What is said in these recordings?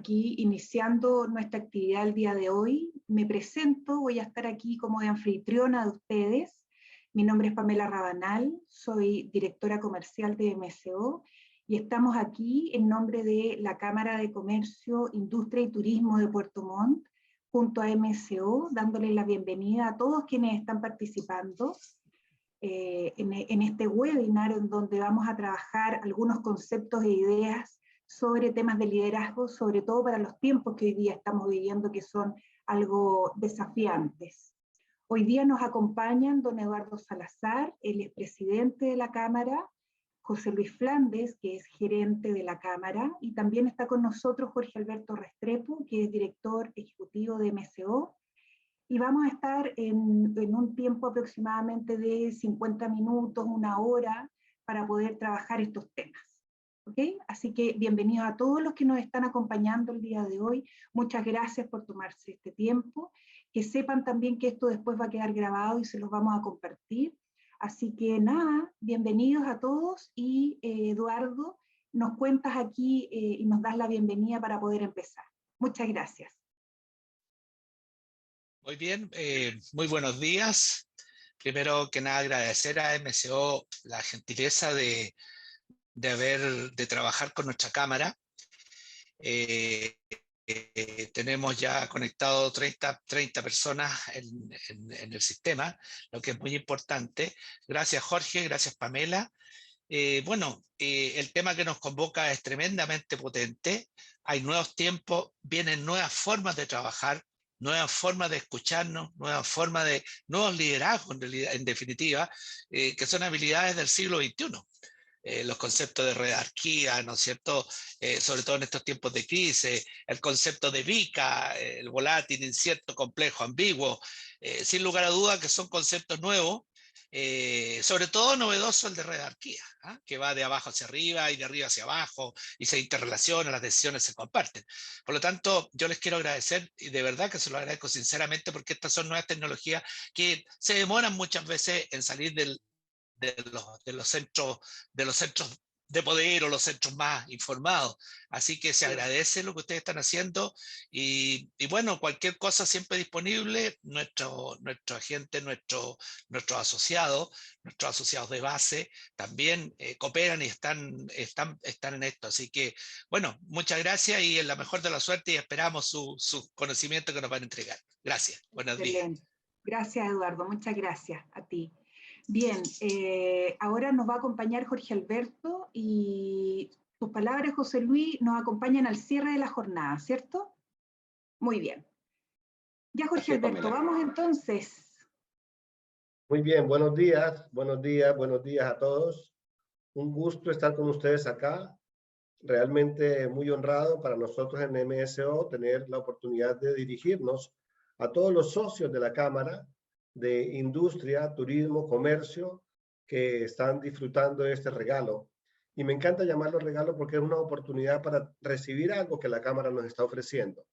aquí iniciando nuestra actividad el día de hoy. Me presento, voy a estar aquí como de anfitriona de ustedes. Mi nombre es Pamela Rabanal, soy directora comercial de MSO y estamos aquí en nombre de la Cámara de Comercio, Industria y Turismo de Puerto Montt, junto a MSO, dándoles la bienvenida a todos quienes están participando en este webinar en donde vamos a trabajar algunos conceptos e ideas sobre temas de liderazgo, sobre todo para los tiempos que hoy día estamos viviendo, que son algo desafiantes. Hoy día nos acompañan don Eduardo Salazar, él es presidente de la Cámara, José Luis Flandes, que es gerente de la Cámara, y también está con nosotros Jorge Alberto Restrepo, que es director ejecutivo de MSO, y vamos a estar en un tiempo aproximadamente de 50 minutos, una hora, para poder trabajar estos temas. ¿Okay? Así que bienvenidos a todos los que nos están acompañando el día de hoy. Muchas gracias por tomarse este tiempo. Que sepan también que esto después va a quedar grabado y se los vamos a compartir. Así que nada, bienvenidos a todos y Eduardo, nos cuentas aquí y nos das la bienvenida para poder empezar. Muchas gracias. Muy bien, muy buenos días. Primero que nada agradecer a MSO la gentileza de trabajar con nuestra cámara. Tenemos ya conectado 30 personas en el sistema, lo que es muy importante. Gracias Jorge, gracias Pamela. El tema que nos convoca es tremendamente potente. Hay nuevos tiempos, vienen nuevas formas de trabajar, nuevas formas de escucharnos, nuevos liderazgos en definitiva, que son habilidades del siglo XXI. Los conceptos de redarquía, ¿no es cierto? Sobre todo en estos tiempos de crisis, el concepto de VICA, el volátil, incierto, complejo, ambiguo, sin lugar a duda que son conceptos nuevos, sobre todo novedoso el de redarquía, ¿eh? Que va de abajo hacia arriba y de arriba hacia abajo y se interrelaciona, las decisiones se comparten. Por lo tanto, yo les quiero agradecer y de verdad que se lo agradezco sinceramente porque estas son nuevas tecnologías que se demoran muchas veces en salir de los centros de poder o los centros más informados. Así que se agradece lo que ustedes están haciendo y bueno, cualquier cosa siempre disponible. Nuestro agente, nuestros asociados de base también cooperan y están en esto. Así que bueno, muchas gracias y en la mejor de la suerte y esperamos su conocimiento que nos van a entregar. Gracias, buenos días. Gracias Eduardo, muchas gracias a ti. Bien, ahora nos va a acompañar Jorge Alberto y tus palabras, José Luis, nos acompañan al cierre de la jornada, ¿cierto? Muy bien. Ya, Jorge Alberto, vamos entonces. Muy bien, buenos días a todos. Un gusto estar con ustedes acá. Realmente muy honrado para nosotros en MSO tener la oportunidad de dirigirnos a todos los socios de la Cámara de Industria, Turismo, Comercio, que están disfrutando de este regalo. Y me encanta llamarlo regalo porque es una oportunidad para recibir algo que la Cámara nos está ofreciendo.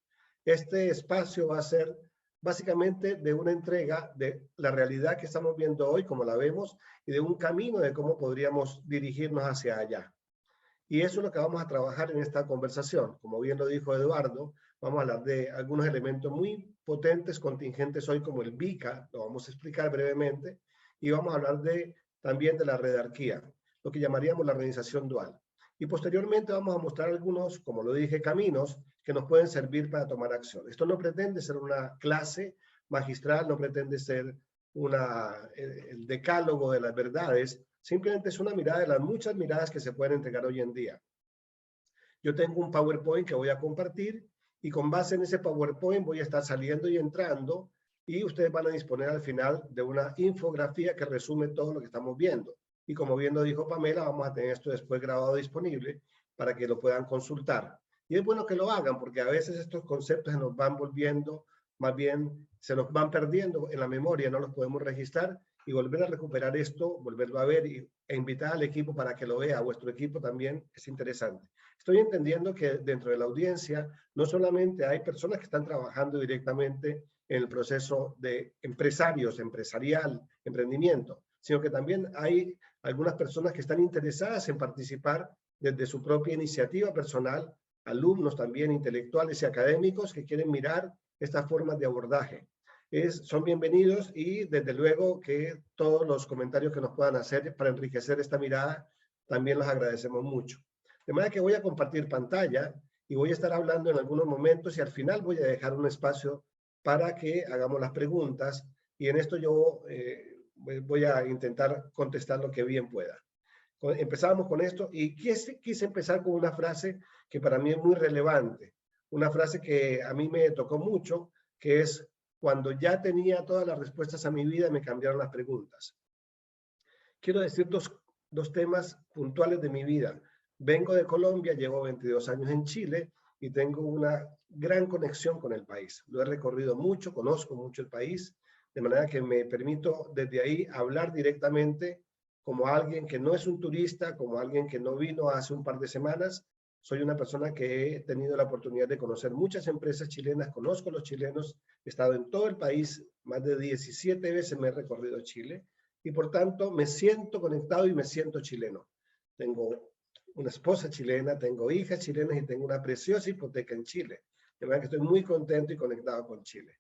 Este espacio va a ser básicamente de una entrega de la realidad que estamos viendo hoy, como la vemos, y de un camino de cómo podríamos dirigirnos hacia allá. Y eso es lo que vamos a trabajar en esta conversación. Como bien lo dijo Eduardo, vamos a hablar de algunos elementos muy potentes, contingentes hoy, como el VICA, lo vamos a explicar brevemente, y vamos a hablar también de la redarquía, lo que llamaríamos la organización dual. Y posteriormente vamos a mostrar algunos, como lo dije, caminos que nos pueden servir para tomar acción. Esto no pretende ser una clase magistral, no pretende ser el decálogo de las verdades, simplemente es una mirada de las muchas miradas que se pueden entregar hoy en día. Yo tengo un PowerPoint que voy a compartir y con base en ese PowerPoint voy a estar saliendo y entrando y ustedes van a disponer al final de una infografía que resume todo lo que estamos viendo. Y como bien lo dijo Pamela, vamos a tener esto después grabado disponible para que lo puedan consultar. Y es bueno que lo hagan porque a veces estos conceptos se nos van volviendo, más bien se nos van perdiendo en la memoria, no los podemos registrar y volver a recuperar esto, volverlo a ver e invitar al equipo para que lo vea, a vuestro equipo también es interesante. Estoy entendiendo que dentro de la audiencia no solamente hay personas que están trabajando directamente en el proceso de empresarial, emprendimiento, sino que también hay algunas personas que están interesadas en participar desde su propia iniciativa personal alumnos también intelectuales y académicos que quieren mirar estas formas de abordaje. Son bienvenidos y desde luego que todos los comentarios que nos puedan hacer para enriquecer esta mirada también los agradecemos mucho. De manera que voy a compartir pantalla y voy a estar hablando en algunos momentos y al final voy a dejar un espacio para que hagamos las preguntas y en esto yo voy a intentar contestar lo que bien pueda. Empezamos con esto y quise empezar con una frase que para mí es muy relevante, una frase que a mí me tocó mucho, que es: cuando ya tenía todas las respuestas a mi vida, me cambiaron las preguntas. Quiero decir dos temas puntuales de mi vida. Vengo de Colombia, llevo 22 años en Chile y tengo una gran conexión con el país. Lo he recorrido mucho, conozco mucho el país, de manera que me permito desde ahí hablar directamente como alguien que no es un turista, como alguien que no vino hace un par de semanas. Soy una persona que he tenido la oportunidad de conocer muchas empresas chilenas, conozco a los chilenos, he estado en todo el país, más de 17 veces me he recorrido Chile y por tanto me siento conectado y me siento chileno. Tengo una esposa chilena, tengo hijas chilenas y tengo una preciosa hipoteca en Chile. De manera que estoy muy contento y conectado con Chile.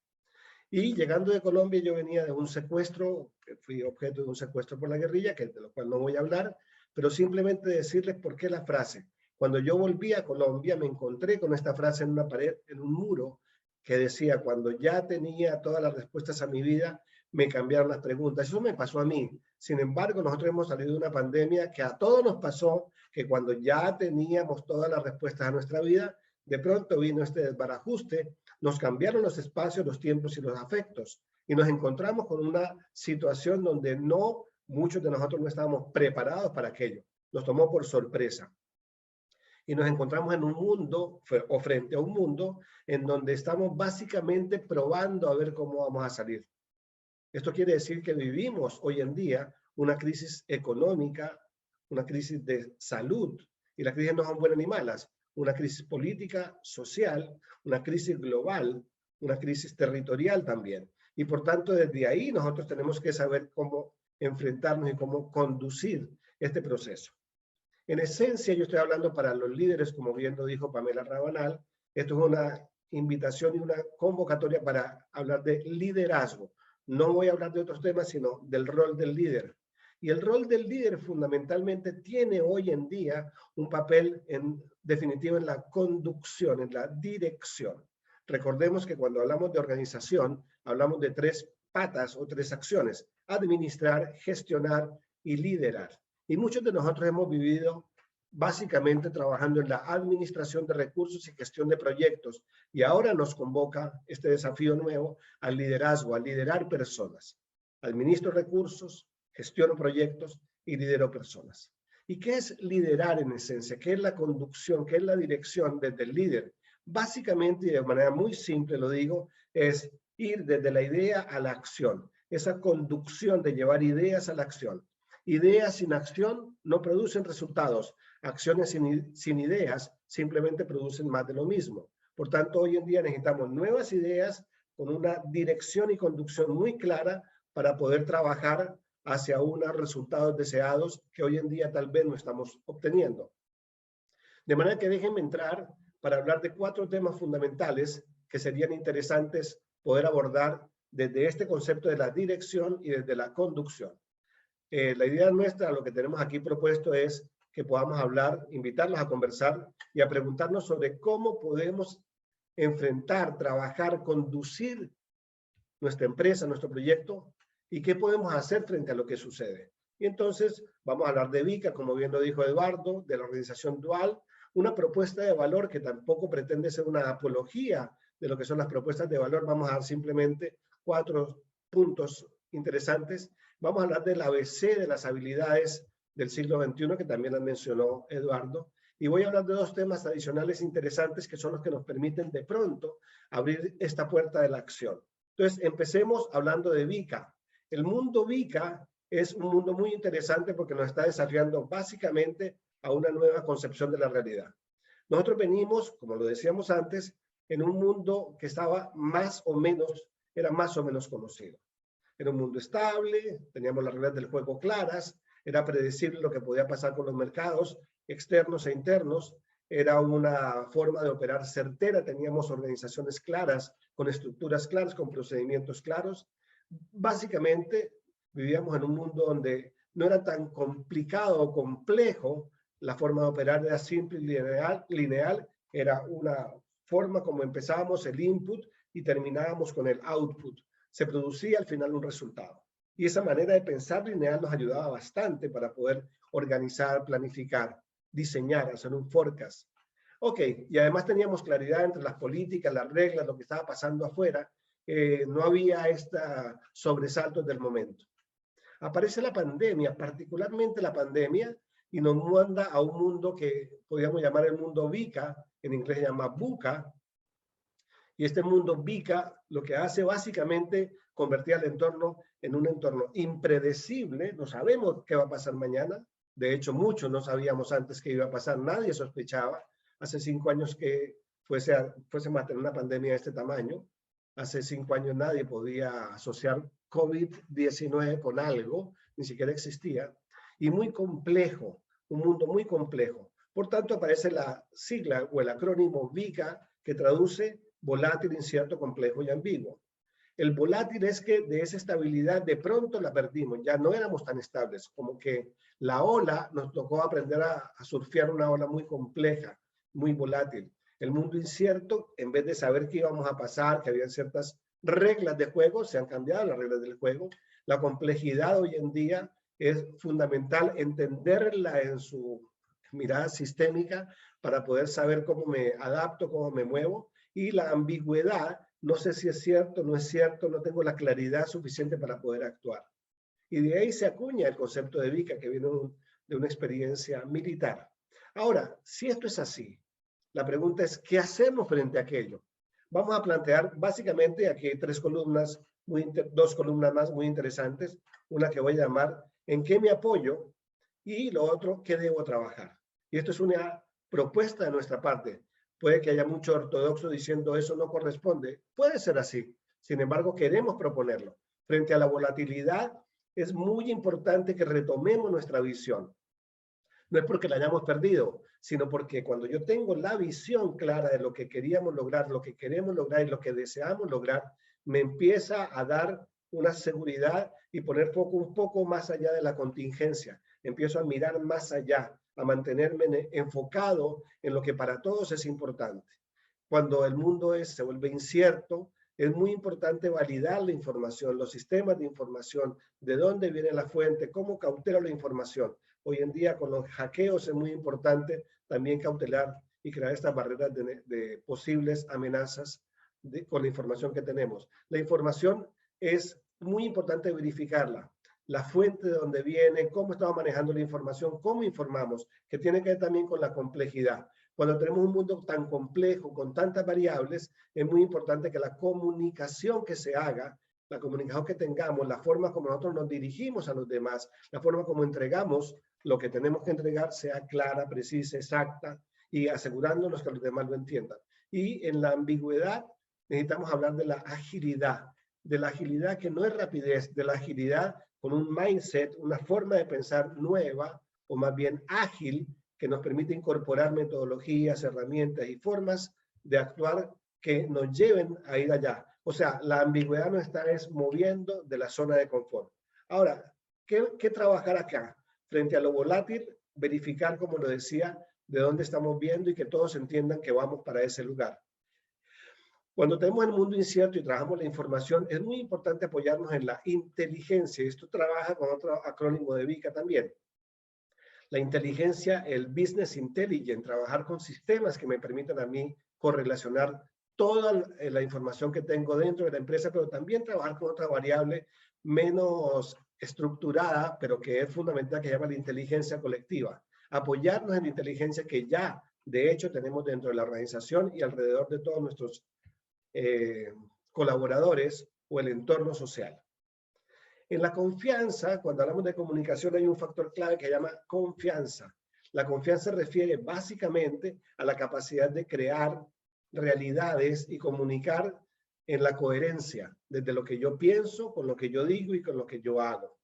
Y llegando de Colombia yo venía de un secuestro, fui objeto de un secuestro por la guerrilla, de lo cual no voy a hablar, pero simplemente decirles por qué la frase. Cuando yo volví a Colombia me encontré con esta frase en una pared, en un muro, que decía: cuando ya tenía todas las respuestas a mi vida, me cambiaron las preguntas. Eso me pasó a mí. Sin embargo, nosotros hemos salido de una pandemia que a todos nos pasó, que cuando ya teníamos todas las respuestas a nuestra vida, de pronto vino este desbarajuste, nos cambiaron los espacios, los tiempos y los afectos, y nos encontramos con una situación donde muchos de nosotros no estábamos preparados para aquello. Nos tomó por sorpresa. Y nos encontramos en un mundo, o frente a un mundo, en donde estamos básicamente probando a ver cómo vamos a salir. Esto quiere decir que vivimos hoy en día una crisis económica, una crisis de salud, y las crisis no son buenas ni malas, una crisis política, social, una crisis global, una crisis territorial también. Y por tanto, desde ahí nosotros tenemos que saber cómo enfrentarnos y cómo conducir este proceso. En esencia, yo estoy hablando para los líderes, como bien lo dijo Pamela Rabanal. Esto es una invitación y una convocatoria para hablar de liderazgo. No voy a hablar de otros temas, sino del rol del líder. Y el rol del líder fundamentalmente tiene hoy en día un papel definitivo en la conducción, en la dirección. Recordemos que cuando hablamos de organización, hablamos de 3 patas o 3 acciones: administrar, gestionar y liderar. Y muchos de nosotros hemos vivido básicamente trabajando en la administración de recursos y gestión de proyectos. Y ahora nos convoca este desafío nuevo al liderazgo, a liderar personas. Administro recursos, gestiono proyectos y lidero personas. ¿Y qué es liderar en esencia? ¿Qué es la conducción? ¿Qué es la dirección desde el líder? Básicamente, y de manera muy simple lo digo, es ir desde la idea a la acción. Esa conducción de llevar ideas a la acción. Ideas sin acción no producen resultados. Acciones sin ideas simplemente producen más de lo mismo. Por tanto, hoy en día necesitamos nuevas ideas con una dirección y conducción muy clara para poder trabajar hacia unos resultados deseados que hoy en día tal vez no estamos obteniendo. De manera que déjenme entrar para hablar de 4 temas fundamentales que serían interesantes poder abordar desde este concepto de la dirección y desde la conducción. La idea nuestra, lo que tenemos aquí propuesto es que podamos hablar, invitarlos a conversar y a preguntarnos sobre cómo podemos enfrentar, trabajar, conducir nuestra empresa, nuestro proyecto y qué podemos hacer frente a lo que sucede. Y entonces vamos a hablar de VICA, como bien lo dijo Eduardo, de la organización dual, una propuesta de valor que tampoco pretende ser una apología de lo que son las propuestas de valor. Vamos a dar simplemente 4 puntos interesantes. Vamos a hablar del ABC de las habilidades del siglo XXI, que también las mencionó Eduardo. Y voy a hablar de 2 temas adicionales interesantes que son los que nos permiten de pronto abrir esta puerta de la acción. Entonces, empecemos hablando de VICA. El mundo VICA es un mundo muy interesante porque nos está desafiando básicamente a una nueva concepción de la realidad. Nosotros venimos, como lo decíamos antes, en un mundo que estaba era más o menos conocido. Era un mundo estable, teníamos las reglas del juego claras, era predecible lo que podía pasar con los mercados externos e internos, era una forma de operar certera, teníamos organizaciones claras, con estructuras claras, con procedimientos claros. Básicamente vivíamos en un mundo donde no era tan complicado o complejo, la forma de operar era simple y lineal, era una forma como empezábamos el input y terminábamos con el output. Se producía al final un resultado. Y esa manera de pensar lineal nos ayudaba bastante para poder organizar, planificar, diseñar, hacer un forecast. Ok, y además teníamos claridad entre las políticas, las reglas, lo que estaba pasando afuera. No había sobresaltos del momento. Aparece la pandemia, particularmente la pandemia, y nos manda a un mundo que podríamos llamar el mundo VICA, en inglés se llama VUCA, y este mundo VICA lo que hace básicamente convertir al entorno en un entorno impredecible, no sabemos qué va a pasar mañana, de hecho muchos no sabíamos antes qué iba a pasar, nadie sospechaba, hace 5 años que fuese a tener una pandemia de este tamaño, hace 5 años nadie podía asociar COVID-19 con algo, ni siquiera existía, y muy complejo, un mundo muy complejo. Por tanto, aparece la sigla o el acrónimo VICA, que traduce volátil, incierto, complejo y ambiguo. El volátil es que de esa estabilidad de pronto la perdimos, ya no éramos tan estables, como que la ola nos tocó aprender a surfear una ola muy compleja, muy volátil. El mundo incierto, en vez de saber qué íbamos a pasar, que había ciertas reglas de juego, se han cambiado las reglas del juego. La complejidad hoy en día es fundamental entenderla en su mirada sistémica para poder saber cómo me adapto, cómo me muevo. Y la ambigüedad, no sé si es cierto, no es cierto, no tengo la claridad suficiente para poder actuar. Y de ahí se acuña el concepto de VICA, que viene de una experiencia militar. Ahora, si esto es así, la pregunta es, ¿qué hacemos frente a aquello? Vamos a plantear básicamente aquí hay 2 columnas más muy interesantes. Una que voy a llamar ¿en qué me apoyo? Y lo otro, ¿qué debo trabajar? Y esto es una propuesta de nuestra parte. Puede que haya mucho ortodoxo diciendo eso no corresponde. Puede ser así. Sin embargo, queremos proponerlo. Frente a la volatilidad, es muy importante que retomemos nuestra visión. No es porque la hayamos perdido, sino porque cuando yo tengo la visión clara de lo que queríamos lograr, lo que queremos lograr y lo que deseamos lograr, me empieza a dar una seguridad y poner foco un poco más allá de la contingencia. Empiezo a mirar más allá, a mantenerme enfocado en lo que para todos es importante. Cuando el mundo se vuelve incierto, es muy importante validar la información, los sistemas de información, de dónde viene la fuente, cómo cautelo la información. Hoy en día con los hackeos es muy importante también cautelar y crear estas barreras de posibles amenazas con la información que tenemos. La información es muy importante verificarla, la fuente de dónde viene, cómo estamos manejando la información, cómo informamos, que tiene que ver también con la complejidad. Cuando tenemos un mundo tan complejo, con tantas variables, es muy importante que la comunicación que se haga, la comunicación que tengamos, la forma como nosotros nos dirigimos a los demás, la forma como entregamos lo que tenemos que entregar sea clara, precisa, exacta y asegurándonos que los demás lo entiendan. Y en la ambigüedad necesitamos hablar de la agilidad que no es rapidez, de la agilidad con un mindset, una forma de pensar nueva o más bien ágil que nos permite incorporar metodologías, herramientas y formas de actuar que nos lleven a ir allá. O sea, la ambigüedad nos está moviendo de la zona de confort. Ahora, ¿qué trabajar acá? Frente a lo volátil, verificar, como lo decía, de dónde estamos viendo y que todos entiendan que vamos para ese lugar. Cuando tenemos el mundo incierto y trabajamos la información, es muy importante apoyarnos en la inteligencia. Esto trabaja con otro acrónimo de VICA también. La inteligencia, el business intelligence, trabajar con sistemas que me permitan a mí correlacionar toda la información que tengo dentro de la empresa, pero también trabajar con otra variable menos estructurada, pero que es fundamental, que se llama la inteligencia colectiva. Apoyarnos en la inteligencia que ya, de hecho, tenemos dentro de la organización y alrededor de todos nuestros colaboradores o el entorno social. En la confianza, cuando hablamos de comunicación, hay un factor clave que se llama confianza. La confianza refiere básicamente a la capacidad de crear realidades y comunicar en la coherencia, desde lo que yo pienso, con lo que yo digo y con lo que yo hago.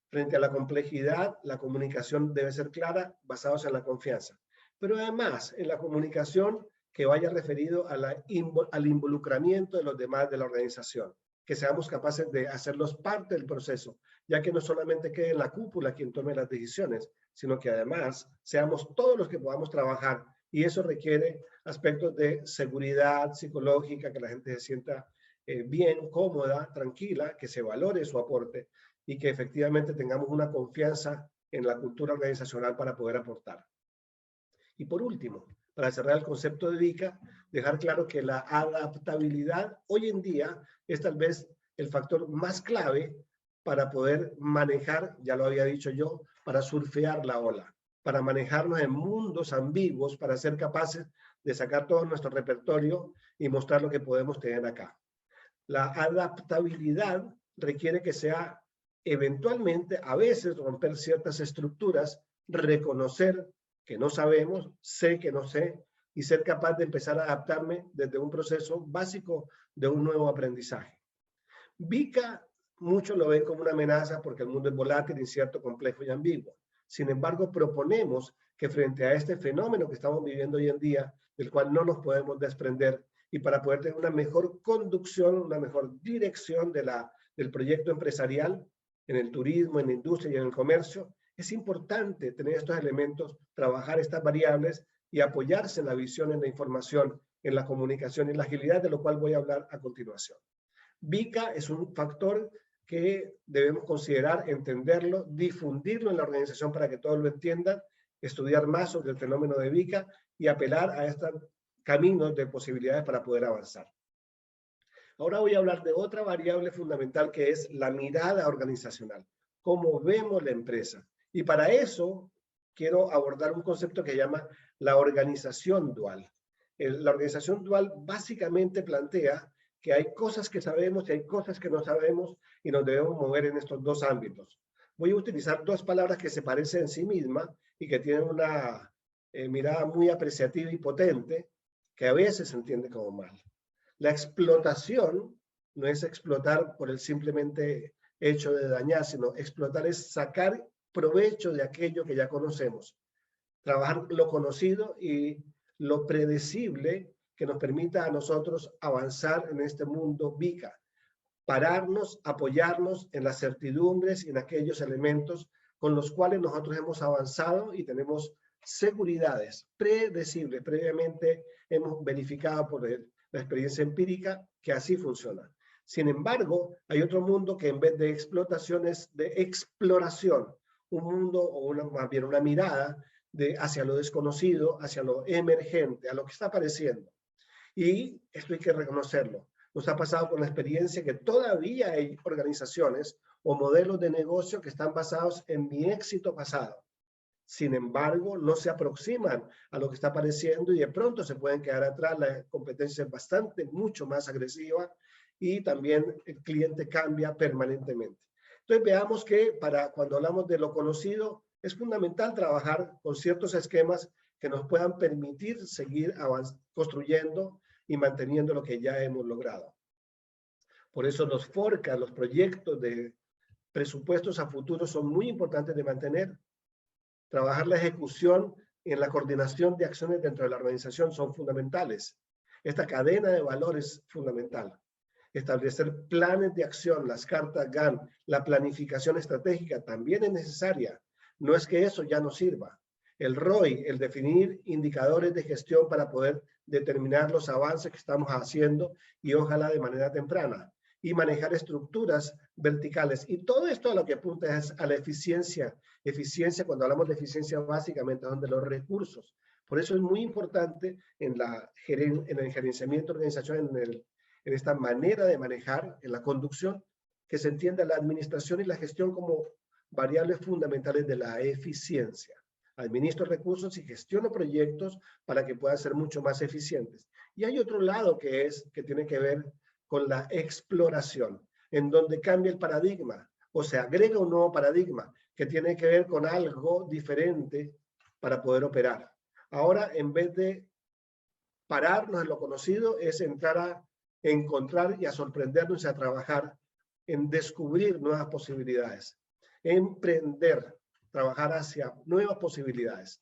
Frente a la complejidad, la comunicación debe ser clara, basados en la confianza. pero además en la comunicación que vaya referido al involucramiento de los demás de la organización, que seamos capaces de hacerlos parte del proceso, ya que no solamente quede en la cúpula quien tome las decisiones, sino que además seamos todos los que podamos trabajar, y eso requiere aspectos de seguridad psicológica, que la gente se sienta bien, cómoda, tranquila, que se valore su aporte y que efectivamente tengamos una confianza en la cultura organizacional para poder aportar. Y por último, para cerrar el concepto de VICA, dejar claro que la adaptabilidad hoy en día es tal vez el factor más clave para poder manejar, ya lo había dicho yo, para surfear la ola, para manejarnos en mundos ambiguos, para ser capaces de sacar todo nuestro repertorio y mostrar lo que podemos tener acá. La adaptabilidad requiere que sea eventualmente, a veces, romper ciertas estructuras, reconocer que no sabemos, sé que no sé, y ser capaz de empezar a adaptarme desde un proceso básico de un nuevo aprendizaje. VICA, muchos lo ven como una amenaza porque el mundo es volátil, incierto, complejo y ambiguo. Sin embargo, proponemos que frente a este fenómeno que estamos viviendo hoy en día, del cual no nos podemos desprender, y para poder tener una mejor conducción, una mejor dirección del proyecto empresarial, en el turismo, en la industria y en el comercio, es importante tener estos elementos, trabajar estas variables y apoyarse en la visión, en la información, en la comunicación y en la agilidad, de lo cual voy a hablar a continuación. VICA es un factor que debemos considerar, entenderlo, difundirlo en la organización para que todos lo entiendan, estudiar más sobre el fenómeno de VICA y apelar a estos caminos de posibilidades para poder avanzar. Ahora voy a hablar de otra variable fundamental que es la mirada organizacional, cómo vemos la empresa. Y para eso quiero abordar un concepto que se llama la organización dual. La organización dual básicamente plantea que hay cosas que sabemos y hay cosas que no sabemos y nos debemos mover en estos dos ámbitos. Voy a utilizar dos palabras que se parecen en sí mismas y que tienen una mirada muy apreciativa y potente, que a veces se entiende como mal. La explotación no es explotar por el simplemente hecho de dañar, sino explotar es sacar provecho de aquello que ya conocemos. Trabajar lo conocido y lo predecible que nos permita a nosotros avanzar en este mundo VICA. Pararnos, apoyarnos en las certidumbres y en aquellos elementos con los cuales nosotros hemos avanzado y tenemos seguridades predecibles. Previamente hemos verificado por la experiencia empírica que así funciona. Sin embargo, hay otro mundo que en vez de explotación es de exploración. Un mundo o más bien una mirada hacia lo desconocido, hacia lo emergente, a lo que está apareciendo. Y esto hay que reconocerlo. Nos ha pasado con la experiencia que todavía hay organizaciones o modelos de negocio que están basados en mi éxito pasado. Sin embargo, no se aproximan a lo que está apareciendo y de pronto se pueden quedar atrás. La competencia es mucho más agresiva y también el cliente cambia permanentemente. Entonces veamos que cuando hablamos de lo conocido, es fundamental trabajar con ciertos esquemas que nos puedan permitir seguir construyendo y manteniendo lo que ya hemos logrado. Por eso los forecasts, los proyectos de presupuestos a futuro son muy importantes de mantener. Trabajar la ejecución en la coordinación de acciones dentro de la organización son fundamentales. Esta cadena de valor es fundamental. Establecer planes de acción, las cartas GAN, la planificación estratégica también es necesaria. No es que eso ya no sirva. El ROI, el definir indicadores de gestión para poder determinar los avances que estamos haciendo y ojalá de manera temprana. Y manejar estructuras verticales. Y todo esto a lo que apunta es a la eficiencia. Eficiencia, cuando hablamos de eficiencia, básicamente son de los recursos. Por eso es muy importante en el gerenciamiento organizacional, en esta manera de manejar, en la conducción, que se entienda la administración y la gestión como variables fundamentales de la eficiencia. Administro recursos y gestiono proyectos para que puedan ser mucho más eficientes. Y hay otro lado que tiene que ver con la exploración, en donde cambia el paradigma, o se agrega un nuevo paradigma que tiene que ver con algo diferente para poder operar. Ahora, en vez de pararnos en lo conocido, es entrar a encontrar y a sorprendernos y a trabajar en descubrir nuevas posibilidades, emprender, trabajar hacia nuevas posibilidades.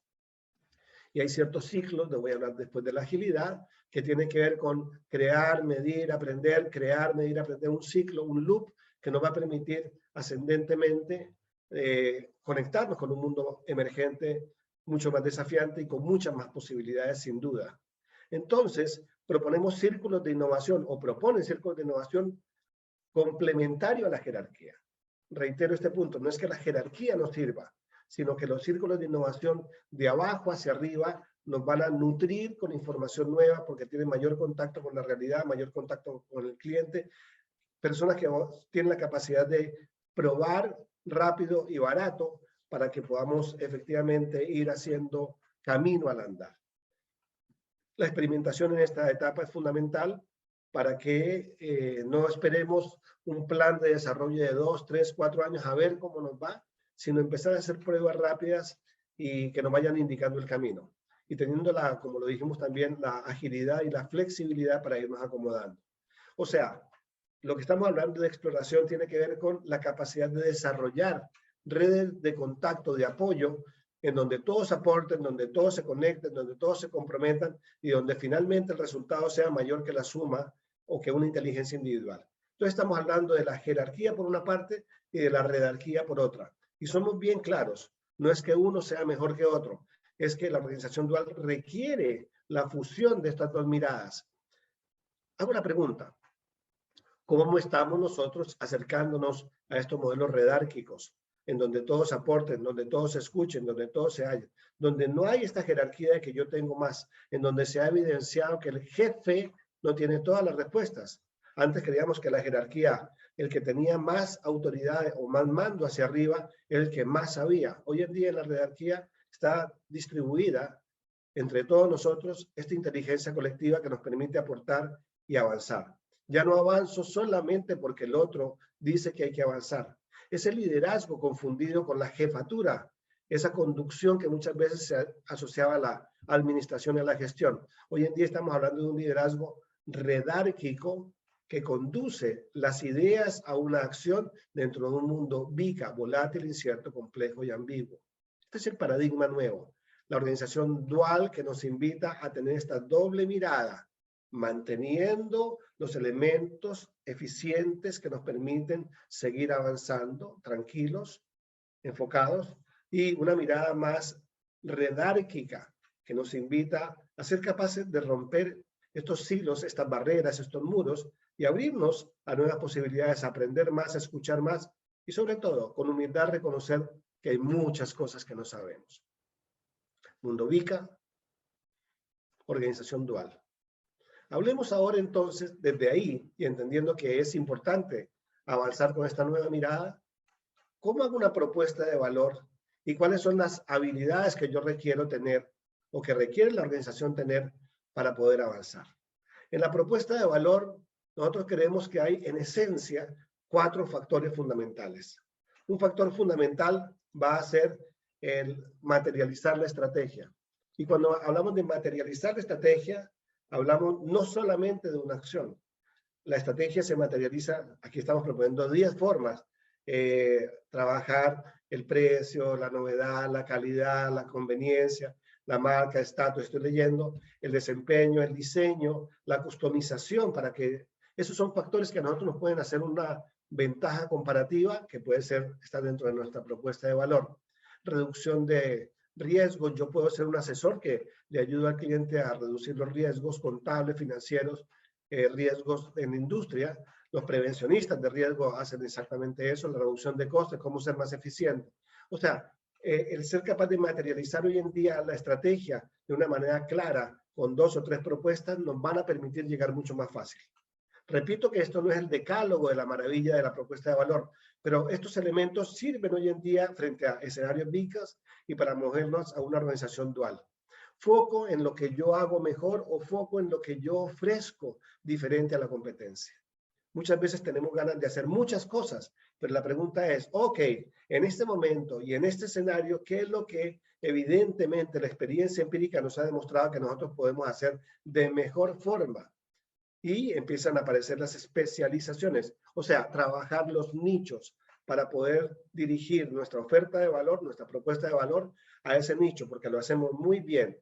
Y hay ciertos ciclos, te voy a hablar después de la agilidad, que tienen que ver con crear, medir, aprender, crear, medir, aprender, un ciclo, un loop que nos va a permitir ascendentemente conectarnos con un mundo emergente mucho más desafiante y con muchas más posibilidades, sin duda. Entonces, proponemos círculos de innovación o proponen círculos de innovación complementario a la jerarquía. Reitero este punto, no es que la jerarquía nos sirva, sino que los círculos de innovación de abajo hacia arriba nos van a nutrir con información nueva porque tienen mayor contacto con la realidad, mayor contacto con el cliente, personas que tienen la capacidad de probar rápido y barato para que podamos efectivamente ir haciendo camino al andar. La experimentación en esta etapa es fundamental para que no esperemos un plan de desarrollo de 2, 3, 4 años a ver cómo nos va, sino empezar a hacer pruebas rápidas y que nos vayan indicando el camino. Y teniendo, como lo dijimos también, la agilidad y la flexibilidad para irnos acomodando. O sea, lo que estamos hablando de exploración tiene que ver con la capacidad de desarrollar redes de contacto, de apoyo, en donde todos aporten, donde todos se conecten, donde todos se comprometan y donde finalmente el resultado sea mayor que la suma o que una inteligencia individual. Entonces estamos hablando de la jerarquía por una parte y de la redarquía por otra. Y somos bien claros, no es que uno sea mejor que otro, es que la organización dual requiere la fusión de estas dos miradas. Hago una pregunta. ¿Cómo estamos nosotros acercándonos a estos modelos redárquicos, en donde todos aporten, donde todos se escuchen, donde todos se hallen, donde no hay esta jerarquía de que yo tengo más, en donde se ha evidenciado que el jefe no tiene todas las respuestas? Antes creíamos que la jerarquía, el que tenía más autoridad o más mando hacia arriba, era el que más sabía. Hoy en día la jerarquía está distribuida entre todos nosotros, esta inteligencia colectiva que nos permite aportar y avanzar. Ya no avanzo solamente porque el otro dice que hay que avanzar. Ese liderazgo confundido con la jefatura, esa conducción que muchas veces se asociaba a la administración y a la gestión. Hoy en día estamos hablando de un liderazgo redárquico que conduce las ideas a una acción dentro de un mundo VICA, volátil, incierto, complejo y ambiguo. Este es el paradigma nuevo. La organización dual que nos invita a tener esta doble mirada, manteniendo los elementos eficientes que nos permiten seguir avanzando, tranquilos, enfocados, y una mirada más redárquica que nos invita a ser capaces de romper estos silos, estas barreras, estos muros, y abrirnos a nuevas posibilidades, a aprender más, a escuchar más, y sobre todo, con humildad, reconocer que hay muchas cosas que no sabemos. Mundo VICA, organización dual. Hablemos ahora entonces desde ahí y entendiendo que es importante avanzar con esta nueva mirada. ¿Cómo hago una propuesta de valor y cuáles son las habilidades que yo requiero tener o que requiere la organización tener para poder avanzar? En la propuesta de valor, nosotros creemos que hay en esencia 4 factores fundamentales. Un factor fundamental va a ser el materializar la estrategia. Y cuando hablamos de materializar la estrategia, hablamos no solamente de una acción. La estrategia se materializa, aquí estamos proponiendo 10 formas. Trabajar el precio, la novedad, la calidad, la conveniencia, la marca, estatus, estoy leyendo, el desempeño, el diseño, la customización, para que esos son factores que a nosotros nos pueden hacer una ventaja comparativa que puede estar dentro de nuestra propuesta de valor. Reducción de riesgos, yo puedo ser un asesor que le ayuda al cliente a reducir los riesgos contables, financieros, riesgos en la industria. Los prevencionistas de riesgo hacen exactamente eso, la reducción de costes, cómo ser más eficiente. O sea, el ser capaz de materializar hoy en día la estrategia de una manera clara, con 2 o 3 propuestas, nos van a permitir llegar mucho más fácil. Repito que esto no es el decálogo de la maravilla de la propuesta de valor, pero estos elementos sirven hoy en día frente a escenarios VICAs y para movernos a una organización dual. Foco en lo que yo hago mejor o foco en lo que yo ofrezco diferente a la competencia. Muchas veces tenemos ganas de hacer muchas cosas, pero la pregunta es, ok, en este momento y en este escenario, ¿qué es lo que evidentemente la experiencia empírica nos ha demostrado que nosotros podemos hacer de mejor forma? Y empiezan a aparecer las especializaciones, o sea, trabajar los nichos para poder dirigir nuestra oferta de valor, nuestra propuesta de valor a ese nicho, porque lo hacemos muy bien.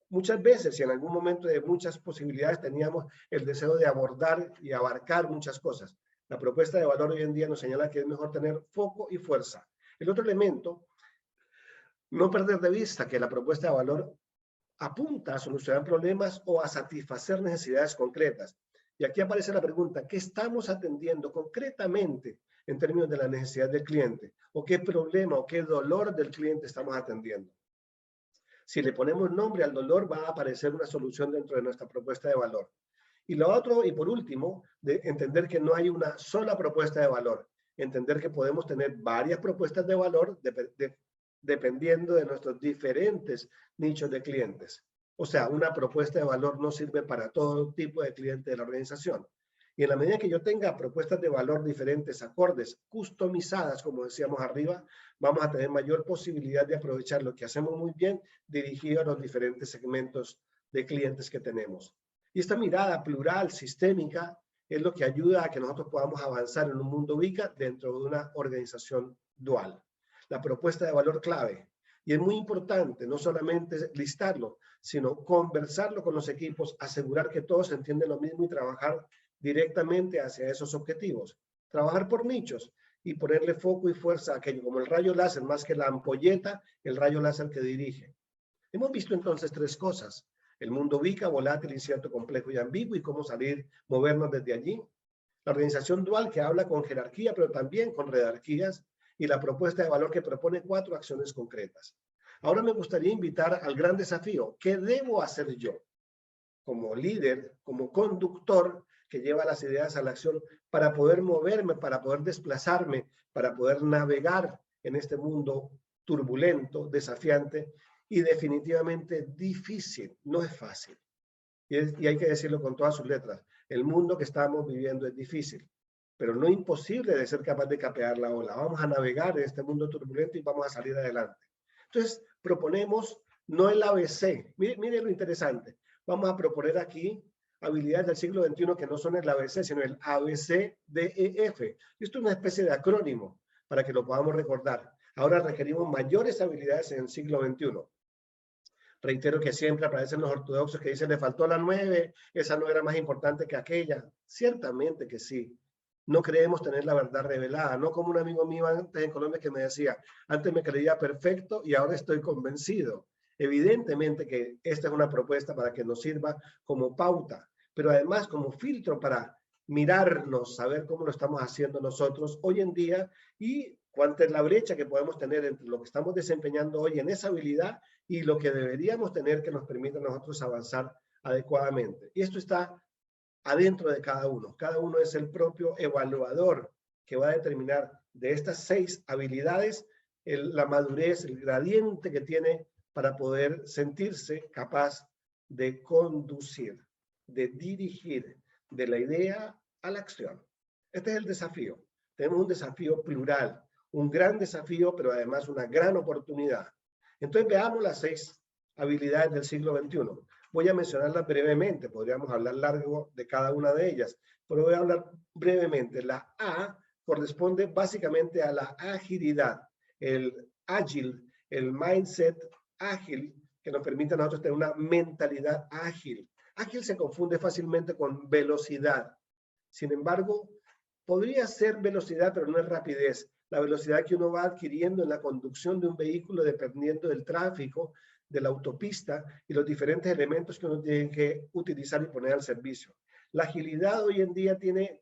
Muchas veces, y en algún momento de muchas posibilidades, teníamos el deseo de abordar y abarcar muchas cosas. La propuesta de valor hoy en día nos señala que es mejor tener foco y fuerza. El otro elemento, no perder de vista que la propuesta de valor apunta a solucionar problemas o a satisfacer necesidades concretas. Y aquí aparece la pregunta, ¿qué estamos atendiendo concretamente en términos de la necesidad del cliente? ¿O qué problema o qué dolor del cliente estamos atendiendo? Si le ponemos nombre al dolor, va a aparecer una solución dentro de nuestra propuesta de valor. Y lo otro, y por último, de entender que no hay una sola propuesta de valor. Entender que podemos tener varias propuestas de valor dependiendo de nuestros diferentes nichos de clientes. O sea, una propuesta de valor no sirve para todo tipo de clientes de la organización. Y en la medida que yo tenga propuestas de valor diferentes, acordes, customizadas, como decíamos arriba, vamos a tener mayor posibilidad de aprovechar lo que hacemos muy bien dirigido a los diferentes segmentos de clientes que tenemos. Y esta mirada plural, sistémica, es lo que ayuda a que nosotros podamos avanzar en un mundo VICA dentro de una organización dual. La propuesta de valor clave. Y es muy importante no solamente listarlo, sino conversarlo con los equipos, asegurar que todos entienden lo mismo y trabajar directamente hacia esos objetivos. Trabajar por nichos y ponerle foco y fuerza a aquello, como el rayo láser, más que la ampolleta, el rayo láser que dirige. Hemos visto entonces tres cosas. El mundo VICA, volátil, incierto, complejo y ambiguo, y cómo salir, movernos desde allí. La organización dual que habla con jerarquía, pero también con redarquías, y la propuesta de valor que propone 4 acciones concretas. Ahora me gustaría invitar al gran desafío. ¿Qué debo hacer yo como líder, como conductor que lleva las ideas a la acción para poder moverme, para poder desplazarme, para poder navegar en este mundo turbulento, desafiante y definitivamente difícil? No es fácil. Y hay que decirlo con todas sus letras. El mundo que estamos viviendo es difícil, pero no imposible de ser capaz de capear la ola. Vamos a navegar en este mundo turbulento y vamos a salir adelante. Entonces, proponemos no el ABC. Mire lo interesante. Vamos a proponer aquí habilidades del siglo XXI que no son el ABC, sino el ABCDEF. Esto es una especie de acrónimo para que lo podamos recordar. Ahora requerimos mayores habilidades en el siglo XXI. Reitero que siempre aparecen los ortodoxos que dicen, le faltó la 9, esa no era más importante que aquella. Ciertamente que sí. No creemos tener la verdad revelada, no como un amigo mío antes en Colombia que me decía, antes me creía perfecto y ahora estoy convencido. Evidentemente que esta es una propuesta para que nos sirva como pauta, pero además como filtro para mirarnos, saber cómo lo estamos haciendo nosotros hoy en día y cuánta es la brecha que podemos tener entre lo que estamos desempeñando hoy en esa habilidad y lo que deberíamos tener que nos permita a nosotros avanzar adecuadamente. Y esto está adentro de cada uno. Cada uno es el propio evaluador que va a determinar de estas 6 habilidades la madurez, el gradiente que tiene para poder sentirse capaz de conducir, de dirigir de la idea a la acción. Este es el desafío. Tenemos un desafío plural, un gran desafío, pero además una gran oportunidad. Entonces veamos las 6 habilidades del siglo XXI. Voy a mencionarlas brevemente, podríamos hablar largo de cada una de ellas, pero voy a hablar brevemente. La A corresponde básicamente a la agilidad, el ágil, el mindset ágil, que nos permite a nosotros tener una mentalidad ágil. Ágil se confunde fácilmente con velocidad. Sin embargo, podría ser velocidad, pero no es rapidez. La velocidad que uno va adquiriendo en la conducción de un vehículo dependiendo del tráfico, de la autopista y los diferentes elementos que uno tiene que utilizar y poner al servicio. La agilidad hoy en día tiene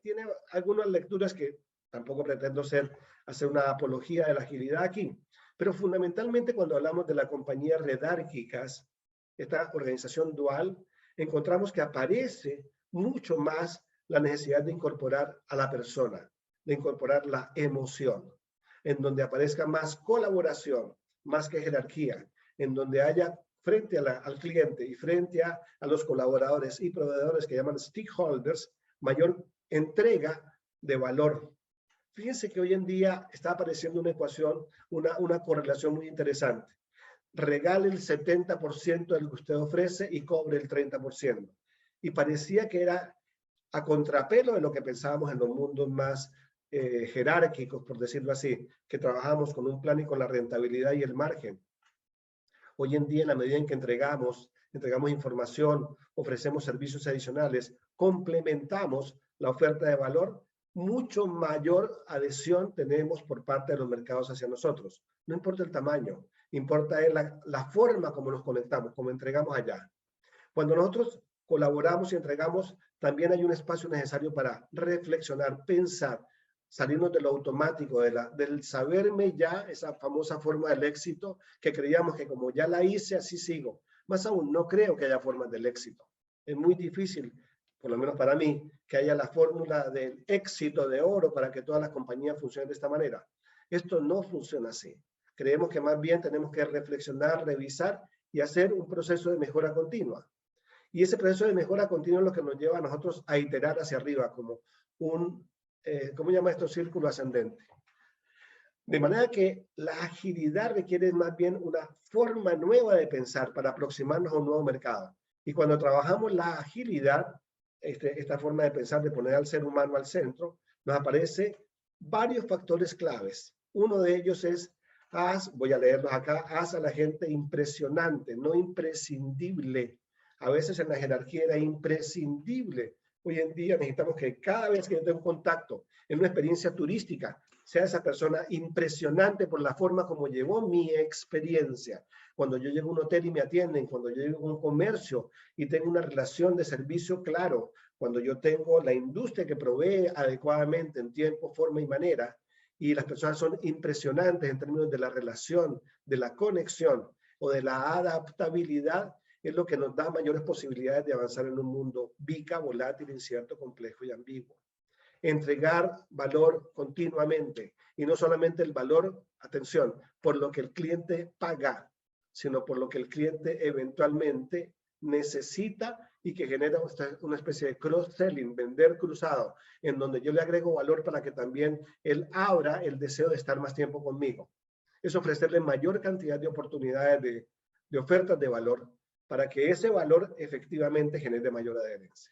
algunas lecturas que tampoco pretendo hacer una apología de la agilidad aquí, pero fundamentalmente cuando hablamos de las compañías redárquicas, esta organización dual, encontramos que aparece mucho más la necesidad de incorporar a la persona, de incorporar la emoción, en donde aparezca más colaboración, más que jerarquía, en donde haya frente al cliente y frente a los colaboradores y proveedores que llaman stakeholders, mayor entrega de valor. Fíjense que hoy en día está apareciendo una ecuación, una correlación muy interesante. Regale el 70% de lo que usted ofrece y cobre el 30%. Y parecía que era a contrapelo de lo que pensábamos en los mundos más jerárquicos, por decirlo así, que trabajamos con un plan y con la rentabilidad y el margen. Hoy en día, en la medida en que entregamos entregamos información, ofrecemos servicios adicionales, complementamos la oferta de valor, mucho mayor adhesión tenemos por parte de los mercados hacia nosotros. No importa el tamaño, importa la forma como nos conectamos, como entregamos allá. Cuando nosotros colaboramos y entregamos, también hay un espacio necesario para reflexionar, pensar, salirnos de lo automático, del saberme ya, esa famosa forma del éxito, que creíamos que como ya la hice, así sigo. Más aún, no creo que haya formas del éxito. Es muy difícil, por lo menos para mí, que haya la fórmula del éxito de oro para que todas las compañías funcionen de esta manera. Esto no funciona así. Creemos que más bien tenemos que reflexionar, revisar y hacer un proceso de mejora continua. Y ese proceso de mejora continua es lo que nos lleva a nosotros a iterar hacia arriba, como un, ¿cómo llama esto? Círculo ascendente. De manera que la agilidad requiere más bien una forma nueva de pensar para aproximarnos a un nuevo mercado. Y cuando trabajamos la agilidad, esta forma de pensar, de poner al ser humano al centro, nos aparece varios factores claves. Uno de ellos es, voy a leerlos acá, haz a la gente impresionante, no imprescindible. A veces en la jerarquía era imprescindible. Hoy en día necesitamos que cada vez que yo tengo contacto en una experiencia turística, sea esa persona impresionante por la forma como llevó mi experiencia. Cuando yo llego a un hotel y me atienden, cuando yo llego a un comercio y tengo una relación de servicio claro, cuando yo tengo la industria que provee adecuadamente en tiempo, forma y manera, y las personas son impresionantes en términos de la relación, de la conexión o de la adaptabilidad, es lo que nos da mayores posibilidades de avanzar en un mundo vica, volátil, incierto, complejo y ambiguo. Entregar valor continuamente y no solamente el valor, atención, por lo que el cliente paga, sino por lo que el cliente eventualmente necesita y que genera una especie de cross-selling, vender cruzado, en donde yo le agrego valor para que también él abra el deseo de estar más tiempo conmigo. Es ofrecerle mayor cantidad de oportunidades de ofertas de valor para que ese valor efectivamente genere mayor adherencia.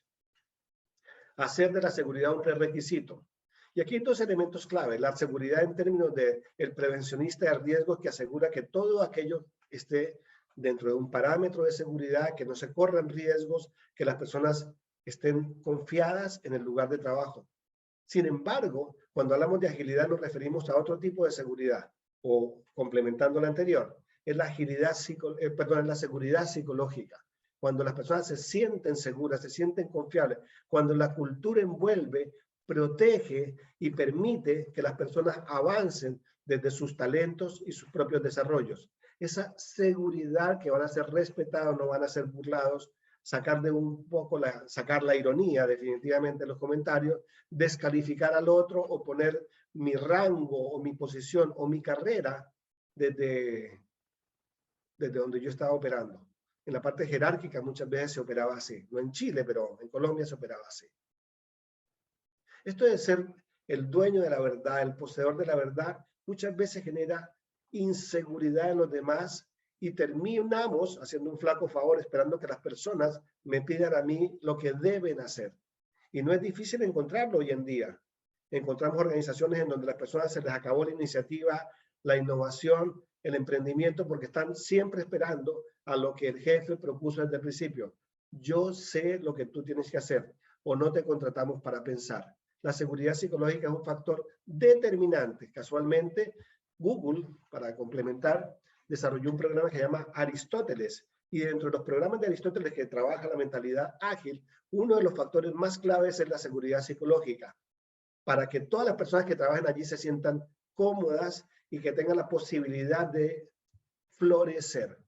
Hacer de la seguridad un prerequisito. Y aquí hay dos elementos clave. La seguridad en términos de el prevencionista de riesgos que asegura que todo aquello esté dentro de un parámetro de seguridad, que no se corran riesgos, que las personas estén confiadas en el lugar de trabajo. Sin embargo, cuando hablamos de agilidad nos referimos a otro tipo de seguridad, o complementando la anterior, es la agilidad, es la seguridad psicológica. Cuando las personas se sienten seguras, se sienten confiables, cuando la cultura envuelve, protege y permite que las personas avancen desde sus talentos y sus propios desarrollos. Esa seguridad que van a ser respetados, no van a ser burlados, sacar la ironía definitivamente en los comentarios, descalificar al otro o poner mi rango o mi posición o mi carrera desde donde yo estaba operando. En la parte jerárquica muchas veces se operaba así. No en Chile, pero en Colombia se operaba así. Esto de ser el dueño de la verdad, el poseedor de la verdad, muchas veces genera inseguridad en los demás y terminamos haciendo un flaco favor esperando que las personas me pidan a mí lo que deben hacer. Y no es difícil encontrarlo hoy en día. Encontramos organizaciones en donde a las personas se les acabó la iniciativa, la innovación, el emprendimiento, porque están siempre esperando a lo que el jefe propuso desde el principio. Yo sé lo que tú tienes que hacer o no te contratamos para pensar. La seguridad psicológica es un factor determinante. Casualmente, Google, para complementar, desarrolló un programa que se llama Aristóteles. Y dentro de los programas de Aristóteles que trabaja la mentalidad ágil, uno de los factores más claves es la seguridad psicológica. Para que todas las personas que trabajen allí se sientan cómodas y que tengan la posibilidad de florecer.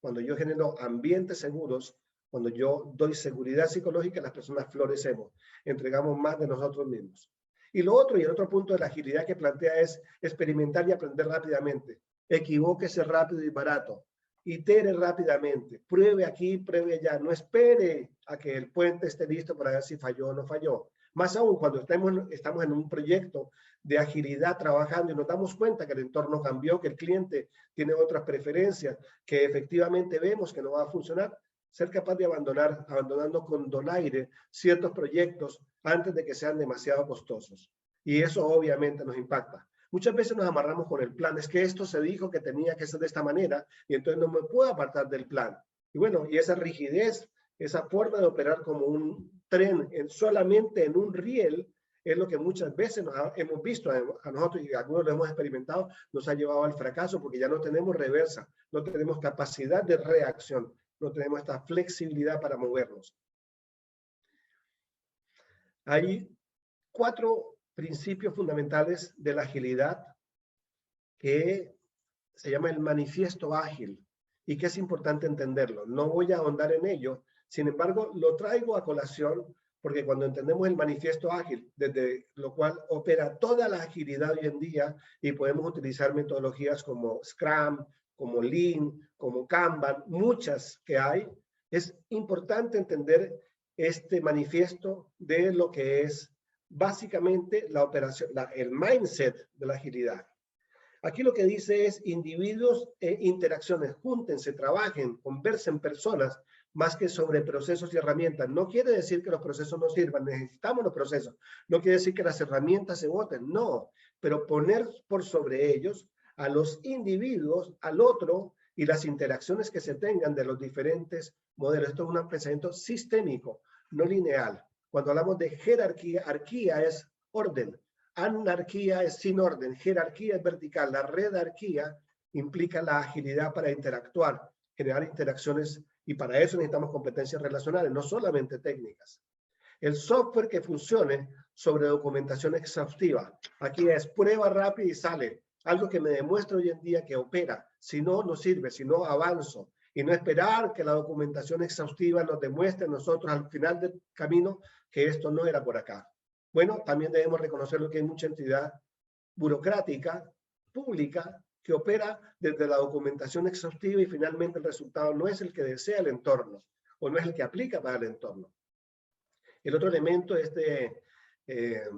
Cuando yo genero ambientes seguros, cuando yo doy seguridad psicológica, las personas florecemos, entregamos más de nosotros mismos. Y lo otro, y el otro punto de la agilidad que plantea es experimentar y aprender rápidamente. Equivóquese rápido y barato. Itere rápidamente. Pruebe aquí, pruebe allá. No espere a que el puente esté listo para ver si falló o no falló. Más aún cuando estamos en un proyecto de agilidad trabajando y nos damos cuenta que el entorno cambió, que el cliente tiene otras preferencias, que efectivamente vemos que no va a funcionar, ser capaz de abandonando con donaire ciertos proyectos antes de que sean demasiado costosos. Y eso obviamente nos impacta. Muchas veces nos amarramos con el plan. Es que esto se dijo que tenía que ser de esta manera y entonces no me puedo apartar del plan. Y bueno, y esa rigidez, esa forma de operar como un tren solamente en un riel, es lo que muchas veces hemos visto a nosotros, y algunos lo hemos experimentado, nos ha llevado al fracaso, porque ya no tenemos reversa, no tenemos capacidad de reacción, no tenemos esta flexibilidad para movernos. Hay 4 principios fundamentales de la agilidad que se llama el manifiesto ágil, y que es importante entenderlo. No voy a ahondar en ello, sin embargo, lo traigo a colación porque cuando entendemos el manifiesto ágil, desde lo cual opera toda la agilidad hoy en día, y podemos utilizar metodologías como Scrum, como Lean, como Kanban, muchas que hay, es importante entender este manifiesto de lo que es básicamente la operación, el mindset de la agilidad. Aquí lo que dice es individuos e interacciones, júntense, trabajen, conversen personas, más que sobre procesos y herramientas. No quiere decir que los procesos no sirvan, necesitamos los procesos. No quiere decir que las herramientas se boten, no. Pero poner por sobre ellos a los individuos, al otro, y las interacciones que se tengan de los diferentes modelos. Esto es un pensamiento sistémico, no lineal. Cuando hablamos de jerarquía, arquía es orden. Anarquía es sin orden, jerarquía es vertical. La redarquía implica la agilidad para interactuar, generar interacciones, y para eso necesitamos competencias relacionales, no solamente técnicas. El software que funcione sobre documentación exhaustiva. Aquí es prueba rápida y sale. Algo que me demuestra hoy en día que opera. Si no, no sirve, si no, avanzo. Y no esperar que la documentación exhaustiva nos demuestre a nosotros al final del camino que esto no era por acá. Bueno, también debemos reconocer que hay mucha entidad burocrática, pública, que opera desde la documentación exhaustiva y finalmente el resultado no es el que desea el entorno o no es el que aplica para el entorno. El otro elemento de esta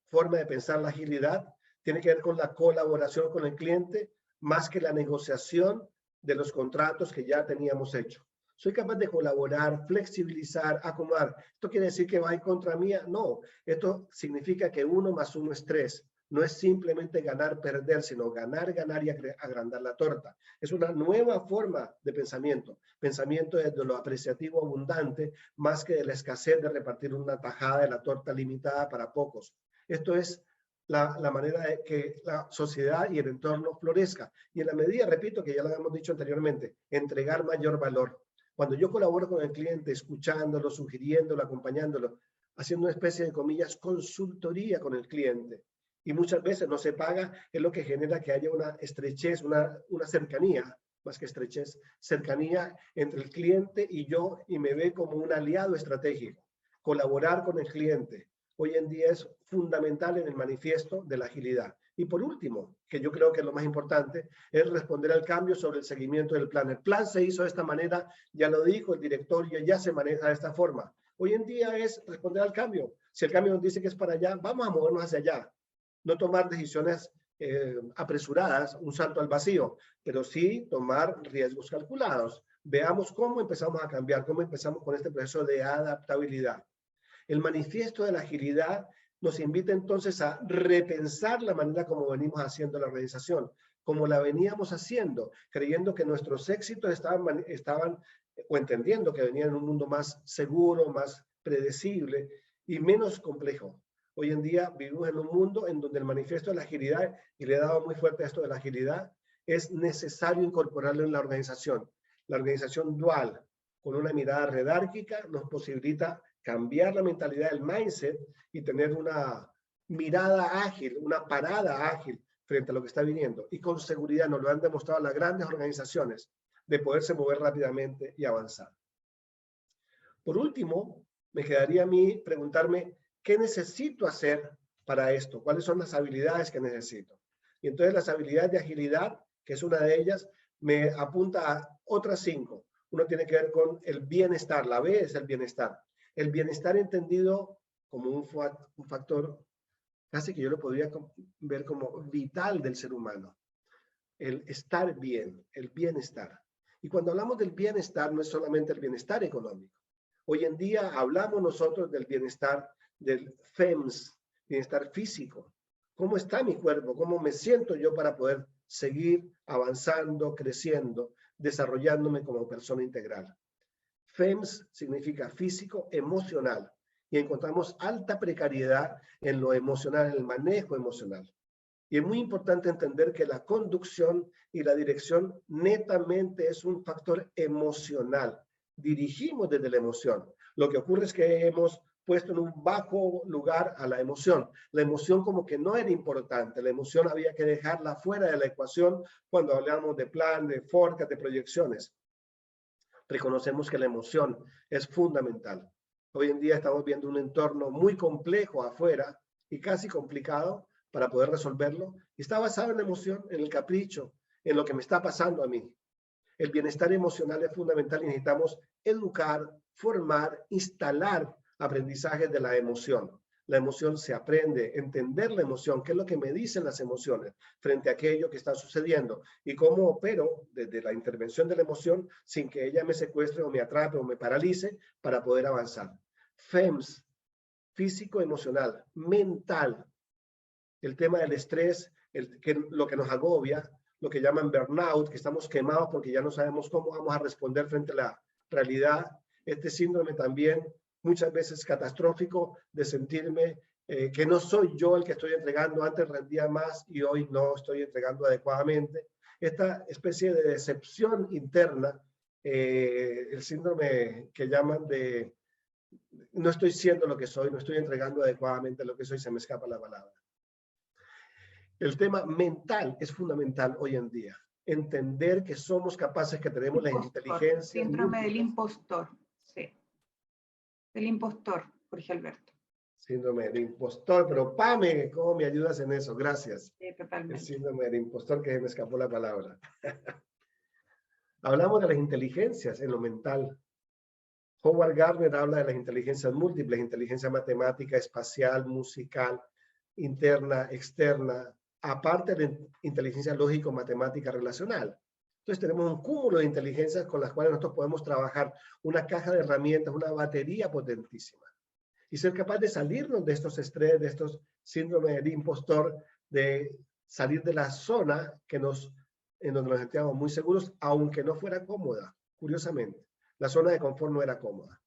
forma de pensar la agilidad tiene que ver con la colaboración con el cliente más que la negociación de los contratos que ya teníamos hecho. Soy capaz de colaborar, flexibilizar, acomodar. ¿Esto quiere decir que va en contra mía? No, esto significa que 1 más 1 es 3. No es simplemente ganar, perder, sino ganar, ganar y agrandar la torta. Es una nueva forma de pensamiento. Pensamiento desde lo apreciativo abundante, más que de la escasez de repartir una tajada de la torta limitada para pocos. Esto es la manera de que la sociedad y el entorno florezca. Y en la medida, repito, que ya lo hemos dicho anteriormente, entregar mayor valor. Cuando yo colaboro con el cliente, escuchándolo, sugiriéndolo, acompañándolo, haciendo una especie de, comillas, consultoría con el cliente, y muchas veces no se paga, es lo que genera que haya una estrechez, una cercanía, más que estrechez, cercanía entre el cliente y yo, y me ve como un aliado estratégico. Colaborar con el cliente hoy en día es fundamental en el manifiesto de la agilidad. Y por último, que yo creo que es lo más importante, es responder al cambio sobre el seguimiento del plan. El plan se hizo de esta manera, ya lo dijo el directorio, ya se maneja de esta forma. Hoy en día es responder al cambio. Si el cambio nos dice que es para allá, vamos a movernos hacia allá. No tomar decisiones apresuradas, un salto al vacío, pero sí tomar riesgos calculados. Veamos cómo empezamos a cambiar, cómo empezamos con este proceso de adaptabilidad. El manifiesto de la agilidad nos invita entonces a repensar la manera como venimos haciendo la organización, como la veníamos haciendo, creyendo que nuestros éxitos estaban o entendiendo que venían en un mundo más seguro, más predecible y menos complejo. Hoy en día vivimos en un mundo en donde el manifiesto de la agilidad, y le he dado muy fuerte a esto de la agilidad, es necesario incorporarlo en la organización. La organización dual, con una mirada redárquica, nos posibilita cambiar la mentalidad del mindset y tener una mirada ágil, una parada ágil frente a lo que está viniendo. Y con seguridad nos lo han demostrado las grandes organizaciones de poderse mover rápidamente y avanzar. Por último, me quedaría a mí preguntarme, ¿qué necesito hacer para esto? ¿Cuáles son las habilidades que necesito? Y entonces las habilidades de agilidad, que es una de ellas, me apunta a otras 5. Uno tiene que ver con el bienestar. La B es el bienestar. El bienestar entendido como un factor casi que yo lo podría ver como vital del ser humano. El estar bien, el bienestar. Y cuando hablamos del bienestar, no es solamente el bienestar económico. Hoy en día hablamos nosotros del bienestar del FEMS, bienestar físico. ¿Cómo está mi cuerpo? ¿Cómo me siento yo para poder seguir avanzando, creciendo, desarrollándome como persona integral? FEMS significa físico, emocional. Y encontramos alta precariedad en lo emocional, en el manejo emocional. Y es muy importante entender que la conducción y la dirección netamente es un factor emocional. Dirigimos desde la emoción. Lo que ocurre es que hemos puesto en un bajo lugar a la emoción. La emoción como que no era importante. La emoción había que dejarla fuera de la ecuación cuando hablamos de plan, de forecast, de proyecciones. Reconocemos que la emoción es fundamental. Hoy en día estamos viendo un entorno muy complejo afuera y casi complicado para poder resolverlo. Y está basado en la emoción, en el capricho, en lo que me está pasando a mí. El bienestar emocional es fundamental y necesitamos educar, formar, instalar aprendizajes de la emoción. La emoción se aprende, entender la emoción, qué es lo que me dicen las emociones frente a aquello que está sucediendo y cómo opero desde la intervención de la emoción sin que ella me secuestre o me atrape o me paralice para poder avanzar. FEMS, físico, emocional, mental. El tema del estrés, lo que nos agobia, lo que llaman burnout, que estamos quemados porque ya no sabemos cómo vamos a responder frente a la realidad. Este síndrome también muchas veces catastrófico de sentirme que no soy yo el que estoy entregando, antes rendía más y hoy no estoy entregando adecuadamente. Esta especie de decepción interna, el síndrome que llaman de no estoy siendo lo que soy, no estoy entregando adecuadamente lo que soy, se me escapa la palabra. El tema mental es fundamental hoy en día. Entender que somos capaces, que tenemos la inteligencia. Síndrome del impostor, sí. Del impostor, Jorge Alberto. Síndrome del impostor, pero Pame, ¿cómo me ayudas en eso? Gracias. Sí, totalmente. El síndrome del impostor, que me escapó la palabra. Hablamos de las inteligencias en lo mental. Howard Gardner habla de las inteligencias múltiples, inteligencia matemática, espacial, musical, interna, externa, aparte de inteligencia lógico-matemática relacional. Entonces tenemos un cúmulo de inteligencias con las cuales nosotros podemos trabajar una caja de herramientas, una batería potentísima. Y ser capaz de salirnos de estos estrés, de estos síndromes del impostor, de salir de la zona en donde nos sentíamos muy seguros, aunque no fuera cómoda, curiosamente. La zona de confort no era cómoda.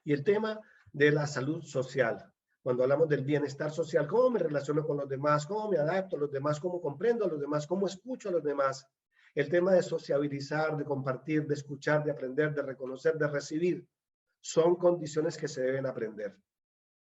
Y el tema de la salud social. Cuando hablamos del bienestar social, cómo me relaciono con los demás, cómo me adapto a los demás, cómo comprendo a los demás, cómo escucho a los demás. El tema de sociabilizar, de compartir, de escuchar, de aprender, de reconocer, de recibir, son condiciones que se deben aprender.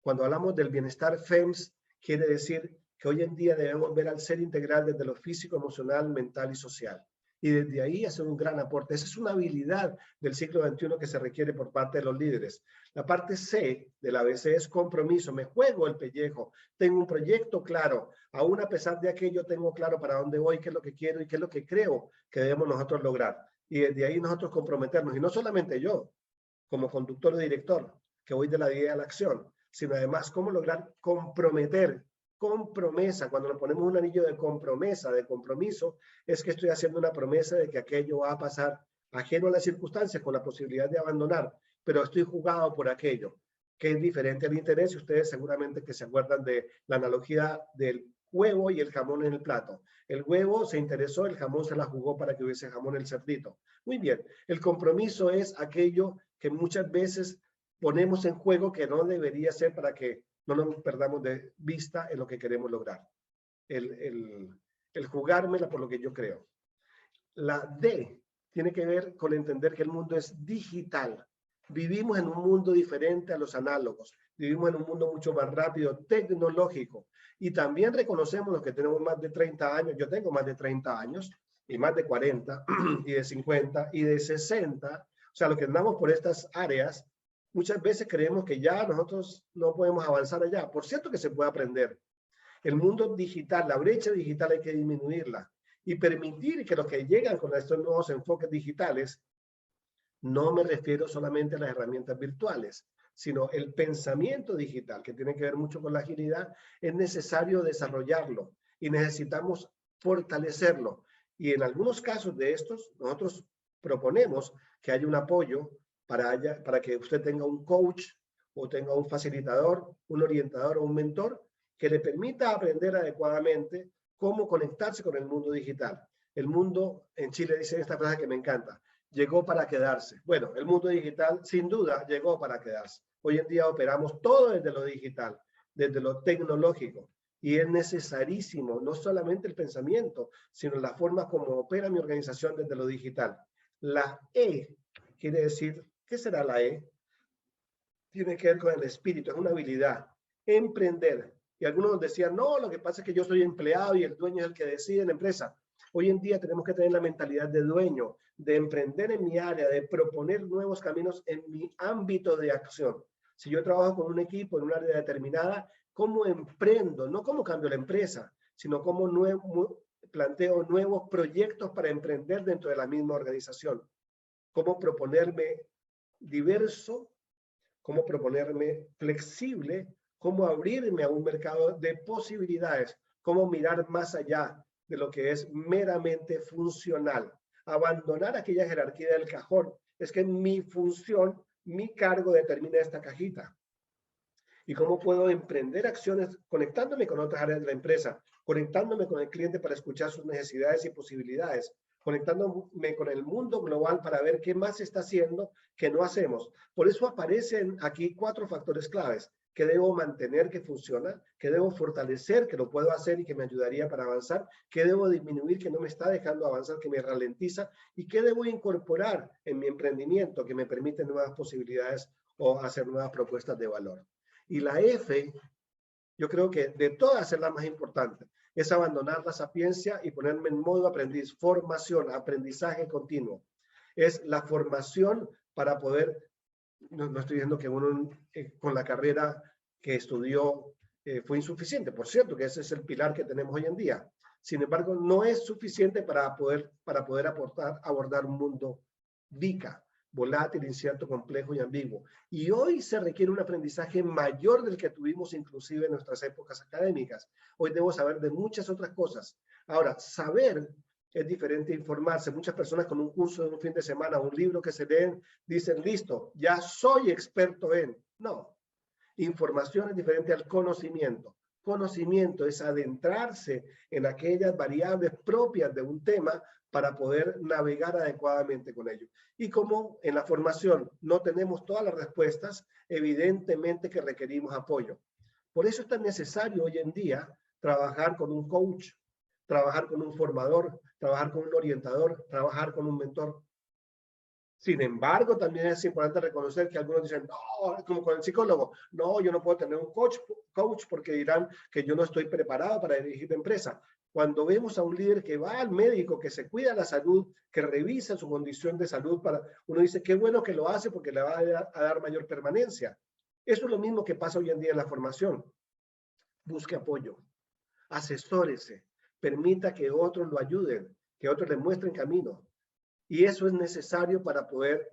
Cuando hablamos del bienestar FEMS, quiere decir que hoy en día debemos ver al ser integral desde lo físico, emocional, mental y social. Y desde ahí hacer un gran aporte. Esa es una habilidad del siglo XXI que se requiere por parte de los líderes. La parte C del ABC es compromiso. Me juego el pellejo. Tengo un proyecto claro. Aún a pesar de aquello, tengo claro para dónde voy, qué es lo que quiero y qué es lo que creo que debemos nosotros lograr. Y desde ahí nosotros comprometernos. Y no solamente yo, como conductor o director, que voy de la idea a la acción, sino además cómo lograr comprometer con promesa. Cuando nos ponemos un anillo de compromesa, de compromiso, es que estoy haciendo una promesa de que aquello va a pasar ajeno a las circunstancias con la posibilidad de abandonar, pero estoy jugado por aquello, que es diferente al interés. Y ustedes seguramente que se acuerdan de la analogía del huevo y el jamón en el plato. El huevo se interesó, el jamón se la jugó para que hubiese jamón el cerdito. Muy bien, el compromiso es aquello que muchas veces ponemos en juego que no debería ser para que no nos perdamos de vista en lo que queremos lograr. El jugármela por lo que yo creo. La D tiene que ver con entender que el mundo es digital. Vivimos en un mundo diferente a los análogos. Vivimos en un mundo mucho más rápido, tecnológico. Y también reconocemos los que tenemos más de 30 años. Yo tengo más de 30 años y más de 40 y de 50 y de 60. O sea, los que andamos por estas áreas, muchas veces creemos que ya nosotros no podemos avanzar allá. Por cierto que se puede aprender. El mundo digital, la brecha digital hay que disminuirla y permitir que los que llegan con estos nuevos enfoques digitales, no me refiero solamente a las herramientas virtuales, sino el pensamiento digital, que tiene que ver mucho con la agilidad, es necesario desarrollarlo y necesitamos fortalecerlo. Y en algunos casos de estos, nosotros proponemos que haya un apoyo para que usted tenga un coach o tenga un facilitador, un orientador o un mentor que le permita aprender adecuadamente cómo conectarse con el mundo digital. El mundo, en Chile dicen esta frase que me encanta, llegó para quedarse. Bueno, el mundo digital sin duda llegó para quedarse. Hoy en día operamos todo desde lo digital, desde lo tecnológico. Y es necesarísimo, no solamente el pensamiento, sino la forma como opera mi organización desde lo digital. La E quiere decir, ¿qué será la E? Tiene que ver con el espíritu, es una habilidad. Emprender. Y algunos decían, no, lo que pasa es que yo soy empleado y el dueño es el que decide en la empresa. Hoy en día tenemos que tener la mentalidad de dueño, de emprender en mi área, de proponer nuevos caminos en mi ámbito de acción. Si yo trabajo con un equipo en un área determinada, ¿cómo emprendo? No cómo cambio la empresa, sino cómo planteo nuevos proyectos para emprender dentro de la misma organización. Cómo proponerme diverso, cómo proponerme flexible, cómo abrirme a un mercado de posibilidades, cómo mirar más allá de lo que es meramente funcional. Abandonar aquella jerarquía del cajón. Es que mi función, mi cargo determina esta cajita. Y cómo puedo emprender acciones conectándome con otras áreas de la empresa, conectándome con el cliente para escuchar sus necesidades y posibilidades, conectándome con el mundo global para ver qué más está haciendo que no hacemos. Por eso aparecen aquí 4 factores claves que debo mantener que funciona, que debo fortalecer, que lo puedo hacer y que me ayudaría para avanzar, que debo disminuir, que no me está dejando avanzar, que me ralentiza, y que debo incorporar en mi emprendimiento que me permite nuevas posibilidades o hacer nuevas propuestas de valor. Y la F, yo creo que de todas es la más importante, es abandonar la sapiencia y ponerme en modo aprendiz, formación, aprendizaje continuo. Es la formación para poder, no estoy diciendo que uno con la carrera que estudió fue insuficiente, por cierto, que ese es el pilar que tenemos hoy en día. Sin embargo, no es suficiente para poder abordar un mundo VICA, volátil, incierto, complejo y ambiguo. Y hoy se requiere un aprendizaje mayor del que tuvimos inclusive en nuestras épocas académicas. Hoy debo saber de muchas otras cosas. Ahora, saber es diferente a informarse. Muchas personas con un curso de un fin de semana, un libro que se leen, dicen, listo, ya soy experto en. No, información es diferente al conocimiento. Conocimiento es adentrarse en aquellas variables propias de un tema para poder navegar adecuadamente con ello. Y como en la formación no tenemos todas las respuestas, evidentemente que requerimos apoyo. Por eso es tan necesario hoy en día trabajar con un coach, trabajar con un formador, trabajar con un orientador, trabajar con un mentor. Sin embargo, también es importante reconocer que algunos dicen, no, como con el psicólogo, no, yo no puedo tener un coach porque dirán que yo no estoy preparado para dirigir la empresa. Cuando vemos a un líder que va al médico, que se cuida la salud, que revisa su condición de salud, uno dice, qué bueno que lo hace porque le va a dar mayor permanencia. Eso es lo mismo que pasa hoy en día en la formación. Busque apoyo, asesórese, permita que otros lo ayuden, que otros le muestren camino. Y eso es necesario para poder,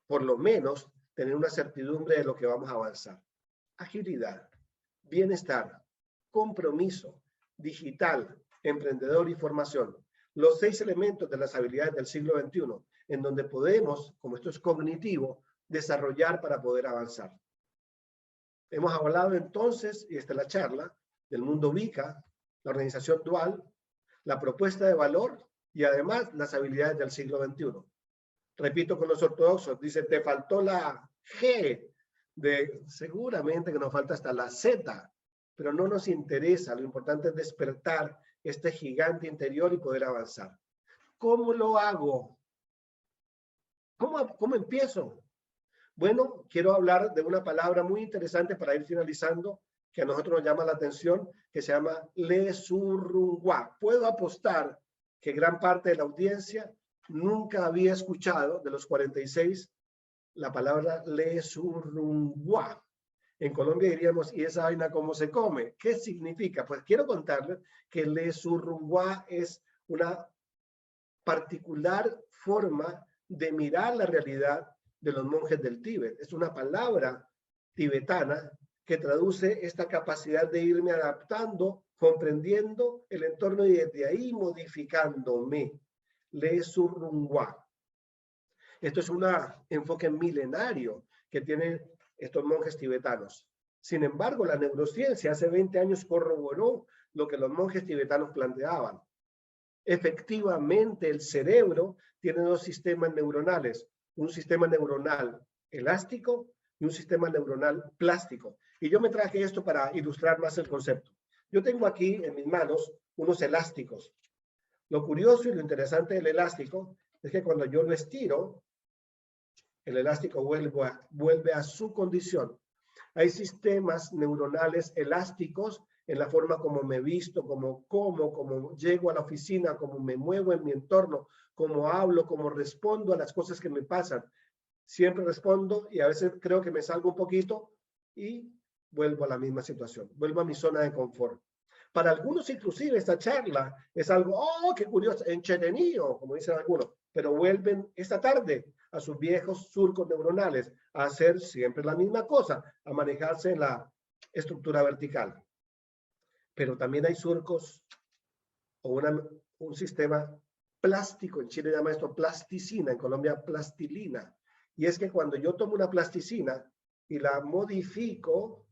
por lo menos, tener una certidumbre de lo que vamos a avanzar. Agilidad, bienestar, compromiso, digital, emprendedor y formación. Los 6 elementos de las habilidades del siglo XXI, en donde podemos, como esto es cognitivo, desarrollar para poder avanzar. Hemos hablado entonces, y esta es la charla, del mundo VICA, la organización dual, la propuesta de valor, y además las habilidades del siglo XXI. Repito con los ortodoxos, dice, te faltó la G, seguramente que nos falta hasta la Z, pero no nos interesa, lo importante es despertar este gigante interior y poder avanzar. ¿Cómo lo hago? ¿Cómo empiezo? Bueno, quiero hablar de una palabra muy interesante para ir finalizando, que a nosotros nos llama la atención, que se llama lesurrungua. Puedo apostar que gran parte de la audiencia nunca había escuchado, de los 46, la palabra lesurrungua. En Colombia diríamos, ¿y esa vaina cómo se come? ¿Qué significa? Pues quiero contarles que lesurrungua es una particular forma de mirar la realidad de los monjes del Tíbet. Es una palabra tibetana que traduce esta capacidad de irme adaptando, comprendiendo el entorno y desde ahí modificándome. Lesurrungwa. Esto es un enfoque milenario que tienen estos monjes tibetanos. Sin embargo, la neurociencia hace 20 años corroboró lo que los monjes tibetanos planteaban. Efectivamente, el cerebro tiene dos sistemas neuronales, un sistema neuronal elástico y un sistema neuronal plástico. Y yo me traje esto para ilustrar más el concepto. Yo tengo aquí en mis manos unos elásticos. Lo curioso y lo interesante del elástico es que cuando yo lo estiro, el elástico vuelve a su condición. Hay sistemas neuronales elásticos en la forma como me visto, como como, como llego a la oficina, como me muevo en mi entorno, como hablo, como respondo a las cosas que me pasan. Siempre respondo y a veces creo que me salgo un poquito y vuelvo a la misma situación, vuelvo a mi zona de confort. Para algunos inclusive esta charla es algo, oh, qué curioso, entretenido, como dicen algunos, pero vuelven esta tarde a sus viejos surcos neuronales a hacer siempre la misma cosa, a manejarse en la estructura vertical. Pero también hay surcos o un sistema plástico, en Chile llama esto plasticina, en Colombia plastilina, y es que cuando yo tomo una plasticina y la modifico,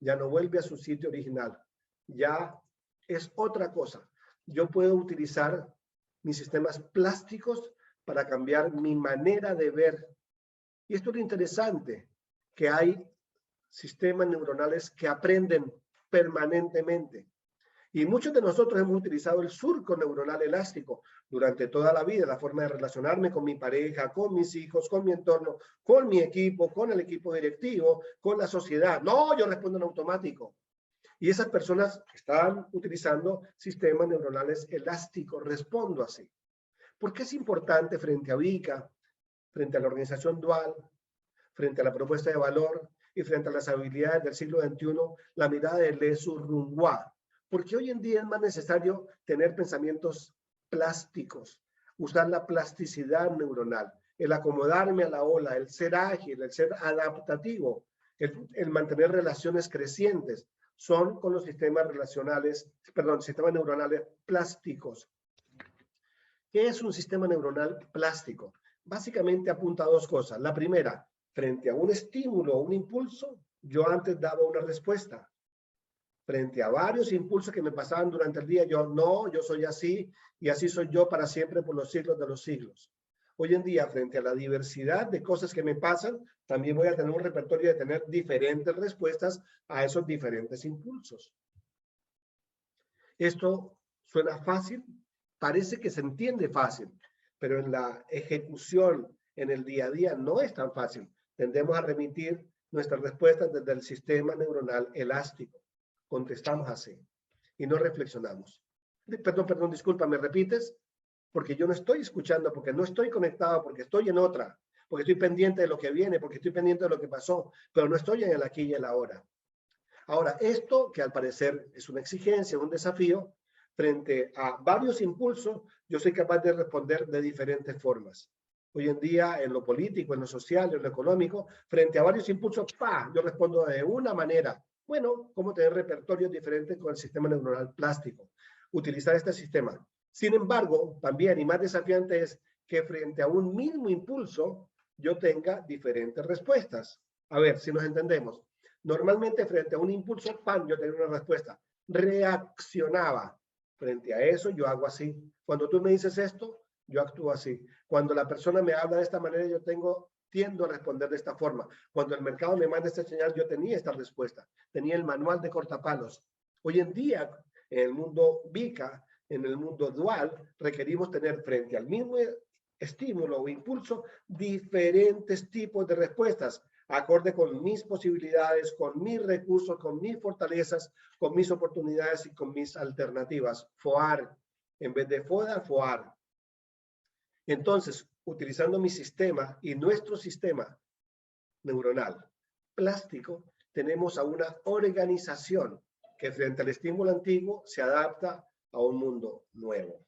ya no vuelve a su sitio original, ya es otra cosa. Yo puedo utilizar mis sistemas plásticos para cambiar mi manera de ver. Y esto es lo interesante, que hay sistemas neuronales que aprenden permanentemente. Y muchos de nosotros hemos utilizado el surco neuronal elástico durante toda la vida, la forma de relacionarme con mi pareja, con mis hijos, con mi entorno, con mi equipo, con el equipo directivo, con la sociedad. No, yo respondo en automático. Y esas personas están utilizando sistemas neuronales elásticos. Respondo así. ¿Por qué es importante frente a VICA, frente a la organización dual, frente a la propuesta de valor y frente a las habilidades del siglo XXI, la mirada de Le Surrungua? Porque hoy en día es más necesario tener pensamientos plásticos, usar la plasticidad neuronal, el acomodarme a la ola, el ser ágil, el ser adaptativo, el mantener relaciones crecientes, son con los sistemas sistemas neuronales plásticos. ¿Qué es un sistema neuronal plástico? Básicamente apunta a dos cosas. La primera, frente a un estímulo o un impulso, yo antes daba una respuesta. Frente a varios impulsos que me pasaban durante el día, yo soy así y así soy yo para siempre por los siglos de los siglos. Hoy en día, frente a la diversidad de cosas que me pasan, también voy a tener un repertorio de tener diferentes respuestas a esos diferentes impulsos. Esto suena fácil, parece que se entiende fácil, pero en la ejecución, en el día a día, no es tan fácil. Tendemos a remitir nuestras respuestas desde el sistema neuronal elástico. Contestamos así y no reflexionamos. Perdón, disculpa, ¿me repites? Porque yo no estoy escuchando, porque no estoy conectado, porque estoy en otra, porque estoy pendiente de lo que viene, porque estoy pendiente de lo que pasó, pero no estoy en el aquí y el ahora. Ahora, esto que al parecer es una exigencia, un desafío, frente a varios impulsos, yo soy capaz de responder de diferentes formas. Hoy en día, en lo político, en lo social, en lo económico, frente a varios impulsos, yo respondo de una manera. Bueno, cómo tener repertorios diferentes con el sistema neuronal plástico. Utilizar este sistema. Sin embargo, también, y más desafiante es que frente a un mismo impulso, yo tenga diferentes respuestas. A ver, si nos entendemos. Normalmente, frente a un impulso, yo tengo una respuesta. Reaccionaba. Frente a eso, yo hago así. Cuando tú me dices esto, yo actúo así. Cuando la persona me habla de esta manera, yo tiendo a responder de esta forma. Cuando el mercado me manda esta señal, yo tenía esta respuesta. Tenía el manual de cortapalos. Hoy en día, en el mundo VICA, en el mundo dual, requerimos tener frente al mismo estímulo o impulso diferentes tipos de respuestas, acorde con mis posibilidades, con mis recursos, con mis fortalezas, con mis oportunidades y con mis alternativas. FOAR, en vez de FODA, FOAR. Entonces, utilizando mi sistema y nuestro sistema neuronal plástico, tenemos a una organización que frente al estímulo antiguo se adapta a un mundo nuevo.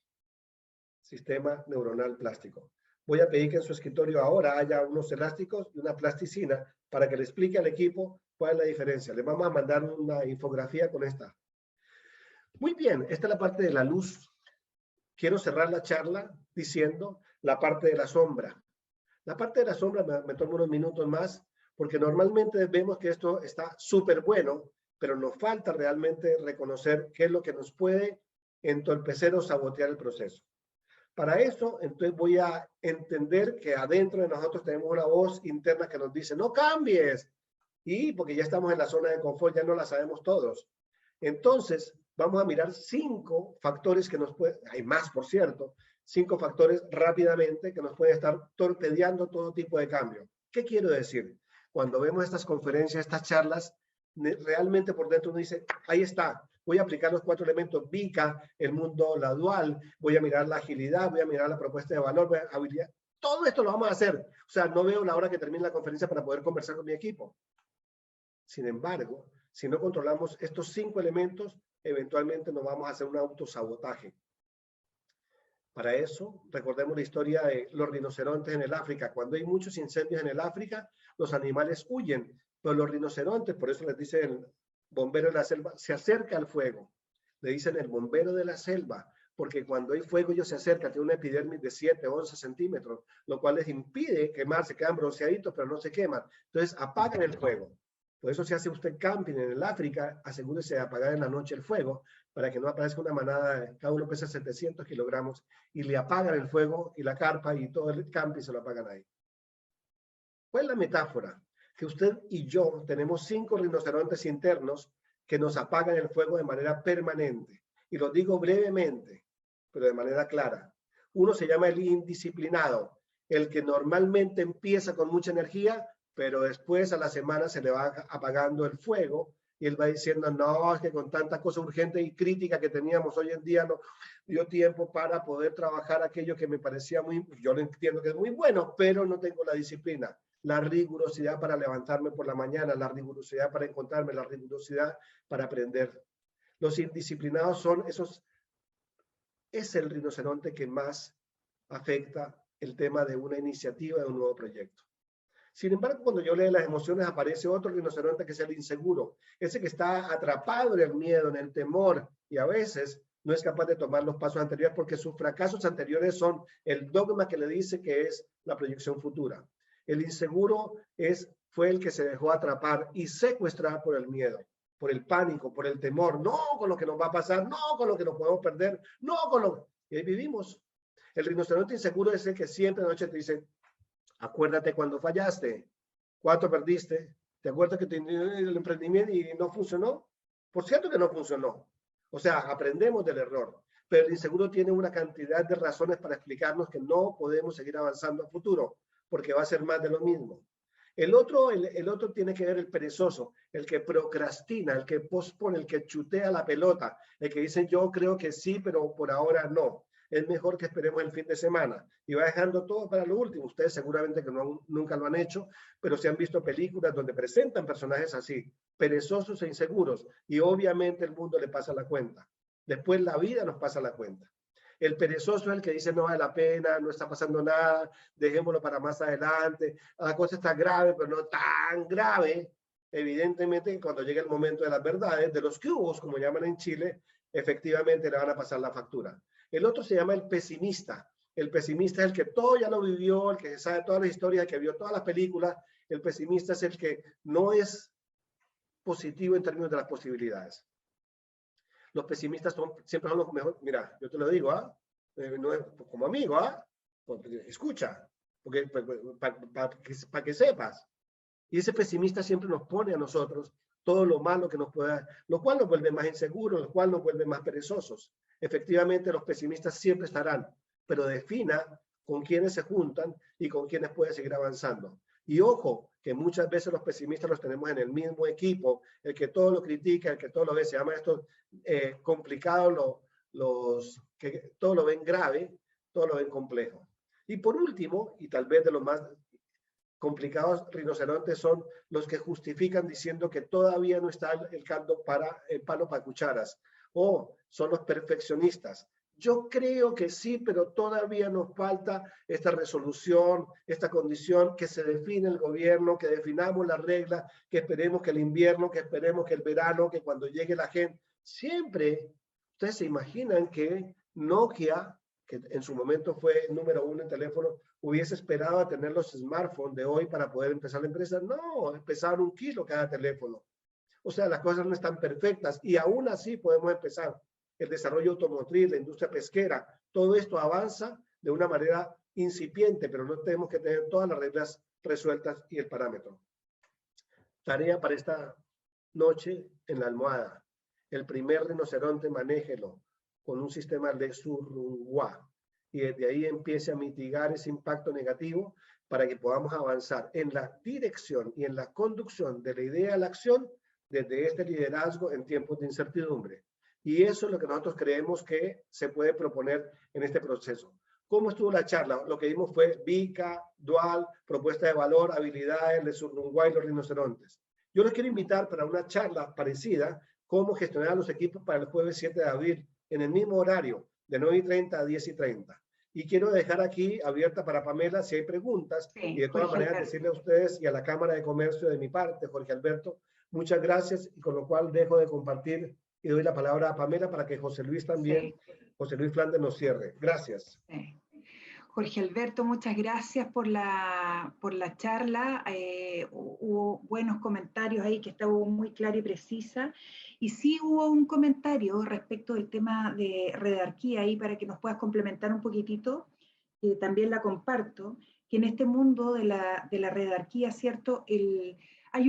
Sistema neuronal plástico. Voy a pedir que en su escritorio ahora haya unos elásticos y una plasticina para que le explique al equipo cuál es la diferencia. Les vamos a mandar una infografía con esta. Muy bien, esta es la parte de la luz. Quiero cerrar la charla diciendo la parte de la sombra. La parte de la sombra me tomo unos minutos más porque normalmente vemos que esto está súper bueno, pero nos falta realmente reconocer qué es lo que nos puede entorpecer o sabotear el proceso. Para eso, entonces voy a entender que adentro de nosotros tenemos una voz interna que nos dice, no cambies. Y porque ya estamos en la zona de confort, ya no la sabemos todos. Entonces, vamos a mirar 5 factores que nos pueden, hay más por cierto, 5 factores rápidamente que nos pueden estar torpedeando todo tipo de cambio. ¿Qué quiero decir? Cuando vemos estas conferencias, estas charlas, realmente por dentro uno dice, ahí está, voy a aplicar los 4 elementos VICA, el mundo, la dual, voy a mirar la agilidad, voy a mirar la propuesta de valor, habilidad. Todo esto lo vamos a hacer. O sea, no veo la hora que termine la conferencia para poder conversar con mi equipo. Sin embargo, si no controlamos estos 5 elementos, eventualmente nos vamos a hacer un autosabotaje. Para eso, recordemos la historia de los rinocerontes en el África. Cuando hay muchos incendios en el África, los animales huyen, pero los rinocerontes, por eso les dice el bombero de la selva, se acerca al fuego. Le dicen el bombero de la selva, porque cuando hay fuego ellos se acercan, tiene una epidermis de 7, 11 centímetros, lo cual les impide quemarse, quedan bronceaditos, pero no se queman. Entonces apagan el fuego. Por eso si hace usted camping en el África, asegúrese de apagar en la noche el fuego, para que no aparezca una manada, cada uno pesa 700 kilogramos, y le apagan el fuego y la carpa y todo el camping se lo apagan ahí. ¿Cuál es la metáfora? Que usted y yo tenemos 5 rinocerontes internos que nos apagan el fuego de manera permanente. Y lo digo brevemente, pero de manera clara. Uno se llama el indisciplinado, el que normalmente empieza con mucha energía, pero después a la semana se le va apagando el fuego y él va diciendo, no, es que con tanta cosa urgente y crítica que teníamos hoy en día no dio tiempo para poder trabajar aquello que me parecía muy, yo lo entiendo que es muy bueno, pero no tengo la disciplina, la rigurosidad para levantarme por la mañana, la rigurosidad para encontrarme, la rigurosidad para aprender. Los indisciplinados son esos, es el rinoceronte que más afecta el tema de una iniciativa, de un nuevo proyecto. Sin embargo, cuando yo leo las emociones, aparece otro rinoceronte que es el inseguro, ese que está atrapado en el miedo, en el temor, y a veces no es capaz de tomar los pasos anteriores porque sus fracasos anteriores son el dogma que le dice que es la proyección futura. El inseguro fue el que se dejó atrapar y secuestrar por el miedo, por el pánico, por el temor, no con lo que nos va a pasar, no con lo que nos podemos perder, no con lo que ahí vivimos. El rinoceronte inseguro es el que siempre de noche te dice, acuérdate cuando fallaste, cuánto perdiste, te acuerdas que tenías el emprendimiento y no funcionó. Por cierto que no funcionó. O sea, aprendemos del error, pero el inseguro tiene una cantidad de razones para explicarnos que no podemos seguir avanzando a futuro, porque va a ser más de lo mismo. El otro tiene que ver el perezoso, el que procrastina, el que pospone, el que chutea la pelota, el que dice yo creo que sí, pero por ahora no. Es mejor que esperemos el fin de semana y va dejando todo para lo último. Ustedes seguramente que nunca lo han hecho, pero se han visto películas donde presentan personajes así, perezosos e inseguros, y obviamente el mundo le pasa la cuenta. Después la vida nos pasa la cuenta. El perezoso es el que dice no vale la pena, no está pasando nada, dejémoslo para más adelante, la cosa está grave, pero no tan grave. Evidentemente, cuando llegue el momento de las verdades, de los cubos, como llaman en Chile, efectivamente le van a pasar la factura. El otro se llama el pesimista. El pesimista es el que todo ya lo vivió, el que sabe todas las historias, el que vio todas las películas. El pesimista es el que no es positivo en términos de las posibilidades. Los pesimistas siempre son los mejores. Mira, yo te lo digo, no es como amigo, escucha, porque para que sepas. Y ese pesimista siempre nos pone a nosotros todo lo malo que nos pueda, lo cual nos vuelve más inseguros, lo cual nos vuelve más perezosos. Efectivamente, los pesimistas siempre estarán, pero defina con quiénes se juntan y con quiénes puede seguir avanzando. Y ojo, que muchas veces los pesimistas los tenemos en el mismo equipo, el que todo lo critica, el que todo lo ve, se llama esto complicado, que todo lo ven grave, todo lo ven complejo. Y por último, y tal vez de los más complicados rinocerontes, son los que justifican diciendo que todavía no está el caldo para el palo para cucharas, o son los perfeccionistas. Yo creo que sí, pero todavía nos falta esta resolución, esta condición, que se define el gobierno, que definamos las reglas, que esperemos que el invierno, que esperemos que el verano, que cuando llegue la gente. Siempre, ustedes se imaginan que Nokia, que en su momento fue el número 1 en teléfono, hubiese esperado a tener los smartphones de hoy para poder empezar la empresa. No, empezaron 1 kilo cada teléfono. O sea, las cosas no están perfectas y aún así podemos empezar. el desarrollo automotriz, la industria pesquera, todo esto avanza de una manera incipiente, pero no tenemos que tener todas las reglas resueltas y el parámetro. Tarea para esta noche en la almohada. El primer rinoceronte manéjelo con un sistema de Surungwa y desde ahí empiece a mitigar ese impacto negativo para que podamos avanzar en la dirección y en la conducción de la idea a la acción desde este liderazgo en tiempos de incertidumbre. Y eso es lo que nosotros creemos que se puede proponer en este proceso. ¿Cómo estuvo la charla? Lo que vimos fue VICA, Dual, propuesta de valor, habilidades de Surungwa y los rinocerontes. Yo los quiero invitar para una charla parecida, cómo gestionar los equipos para el jueves 7 de abril, en el mismo horario, de 9:30 a 10:30. Y quiero dejar aquí abierta para Pamela si hay preguntas, Sí, y de todas maneras decirle a ustedes y a la Cámara de Comercio de mi parte, Jorge Alberto, muchas gracias, y con lo cual dejo de compartir y doy la palabra a Pamela para que José Luis también, José Luis Flandes, nos cierre. Gracias. Sí. Jorge Alberto, muchas gracias por la charla. Hubo buenos comentarios ahí que estuvo muy clara y precisa. Y sí hubo un comentario respecto del tema de redarquía ahí para que nos puedas complementar un poquitito. También la comparto, que en este mundo de la redarquía, ¿cierto? Hay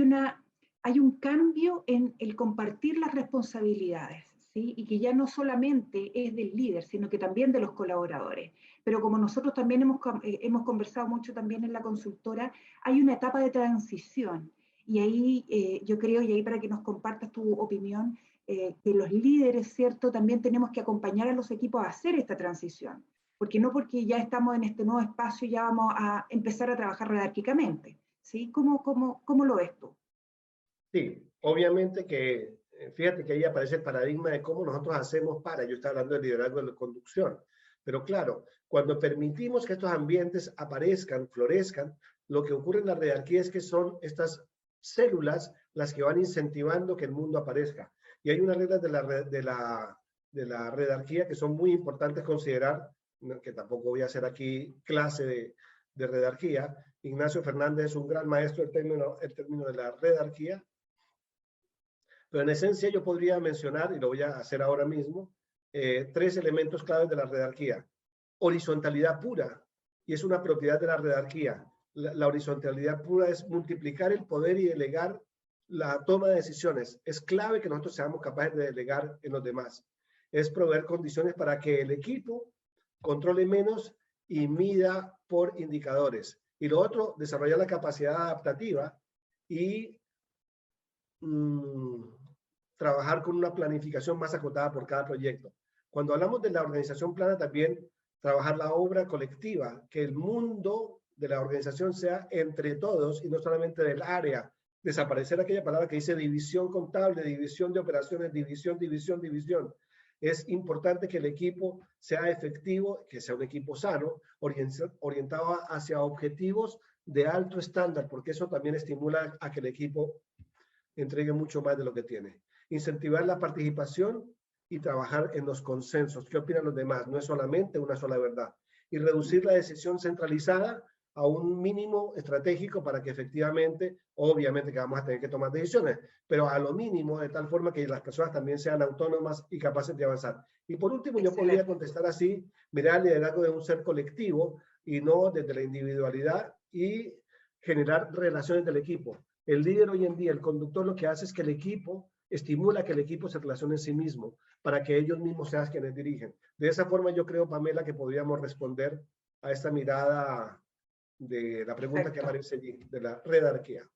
un cambio en el compartir las responsabilidades, ¿sí? Y que ya no solamente es del líder, sino que también de los colaboradores. Pero como nosotros también hemos conversado mucho también en la consultora, hay una etapa de transición. Y ahí yo creo, y ahí para que nos compartas tu opinión, que los líderes, ¿cierto? También tenemos que acompañar a los equipos a hacer esta transición. Porque no porque ya estamos en este nuevo espacio ya vamos a empezar a trabajar redárquicamente, ¿sí? ¿Cómo lo ves tú? Sí, obviamente que, fíjate que ahí aparece el paradigma de cómo nosotros hacemos para, yo estaba hablando de liderazgo de la conducción, pero claro, cuando permitimos que estos ambientes aparezcan, florezcan, lo que ocurre en la redarquía es que son estas células las que van incentivando que el mundo aparezca. Y hay unas reglas de la redarquía que son muy importantes considerar, que tampoco voy a hacer aquí clase de redarquía. Ignacio Fernández es un gran maestro del término de la redarquía. Pero en esencia yo podría mencionar, y lo voy a hacer ahora mismo, 3 elementos claves de la redarquía. Horizontalidad pura, y es una propiedad de la redarquía. La horizontalidad pura es multiplicar el poder y delegar la toma de decisiones. Es clave que nosotros seamos capaces de delegar en los demás. Es proveer condiciones para que el equipo controle menos y mida por indicadores. Y lo otro, desarrollar la capacidad adaptativa y trabajar con una planificación más acotada por cada proyecto. Cuando hablamos de la organización plana, también trabajar la obra colectiva, que el mundo de la organización sea entre todos y no solamente del área. Desaparecer aquella palabra que dice división contable, división de operaciones, división. Es importante que el equipo sea efectivo, que sea un equipo sano, orientado hacia objetivos de alto estándar, porque eso también estimula a que el equipo entregue mucho más de lo que tiene. Incentivar la participación y trabajar en los consensos. ¿Qué opinan los demás? No es solamente una sola verdad. Y reducir la decisión centralizada a un mínimo estratégico para que efectivamente, obviamente que vamos a tener que tomar decisiones, pero a lo mínimo de tal forma que las personas también sean autónomas y capaces de avanzar. Y por último, yo podría contestar así, mirar el liderazgo de un ser colectivo y no desde la individualidad y generar relaciones del equipo. El líder hoy en día, el conductor, lo que hace es que el equipo estimula que el equipo se relacione en sí mismo para que ellos mismos sean quienes dirigen. De esa forma yo creo, Pamela, que podríamos responder a esta mirada de la pregunta que aparece allí, de la redarquía.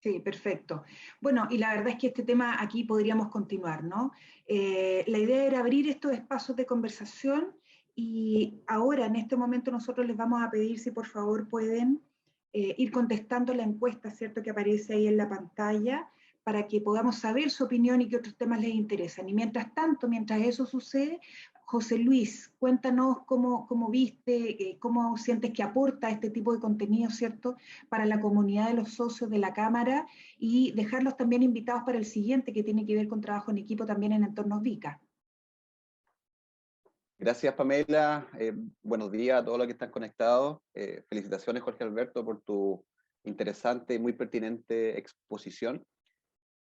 Sí, perfecto. Bueno, y la verdad es que este tema aquí podríamos continuar, ¿no? La idea era abrir estos espacios de conversación y ahora, en este momento, nosotros les vamos a pedir si por favor pueden ir contestando la encuesta, ¿cierto?, que aparece ahí en la pantalla, para que podamos saber su opinión y qué otros temas les interesan. Y mientras tanto, mientras eso sucede, José Luis, cuéntanos cómo viste, cómo sientes que aporta este tipo de contenido, ¿cierto?, para la comunidad de los socios de la Cámara y dejarlos también invitados para el siguiente, que tiene que ver con trabajo en equipo también en entornos VICA. Gracias, Pamela. Buenos días a todos los que están conectados. Felicitaciones, Jorge Alberto, por tu interesante y muy pertinente exposición.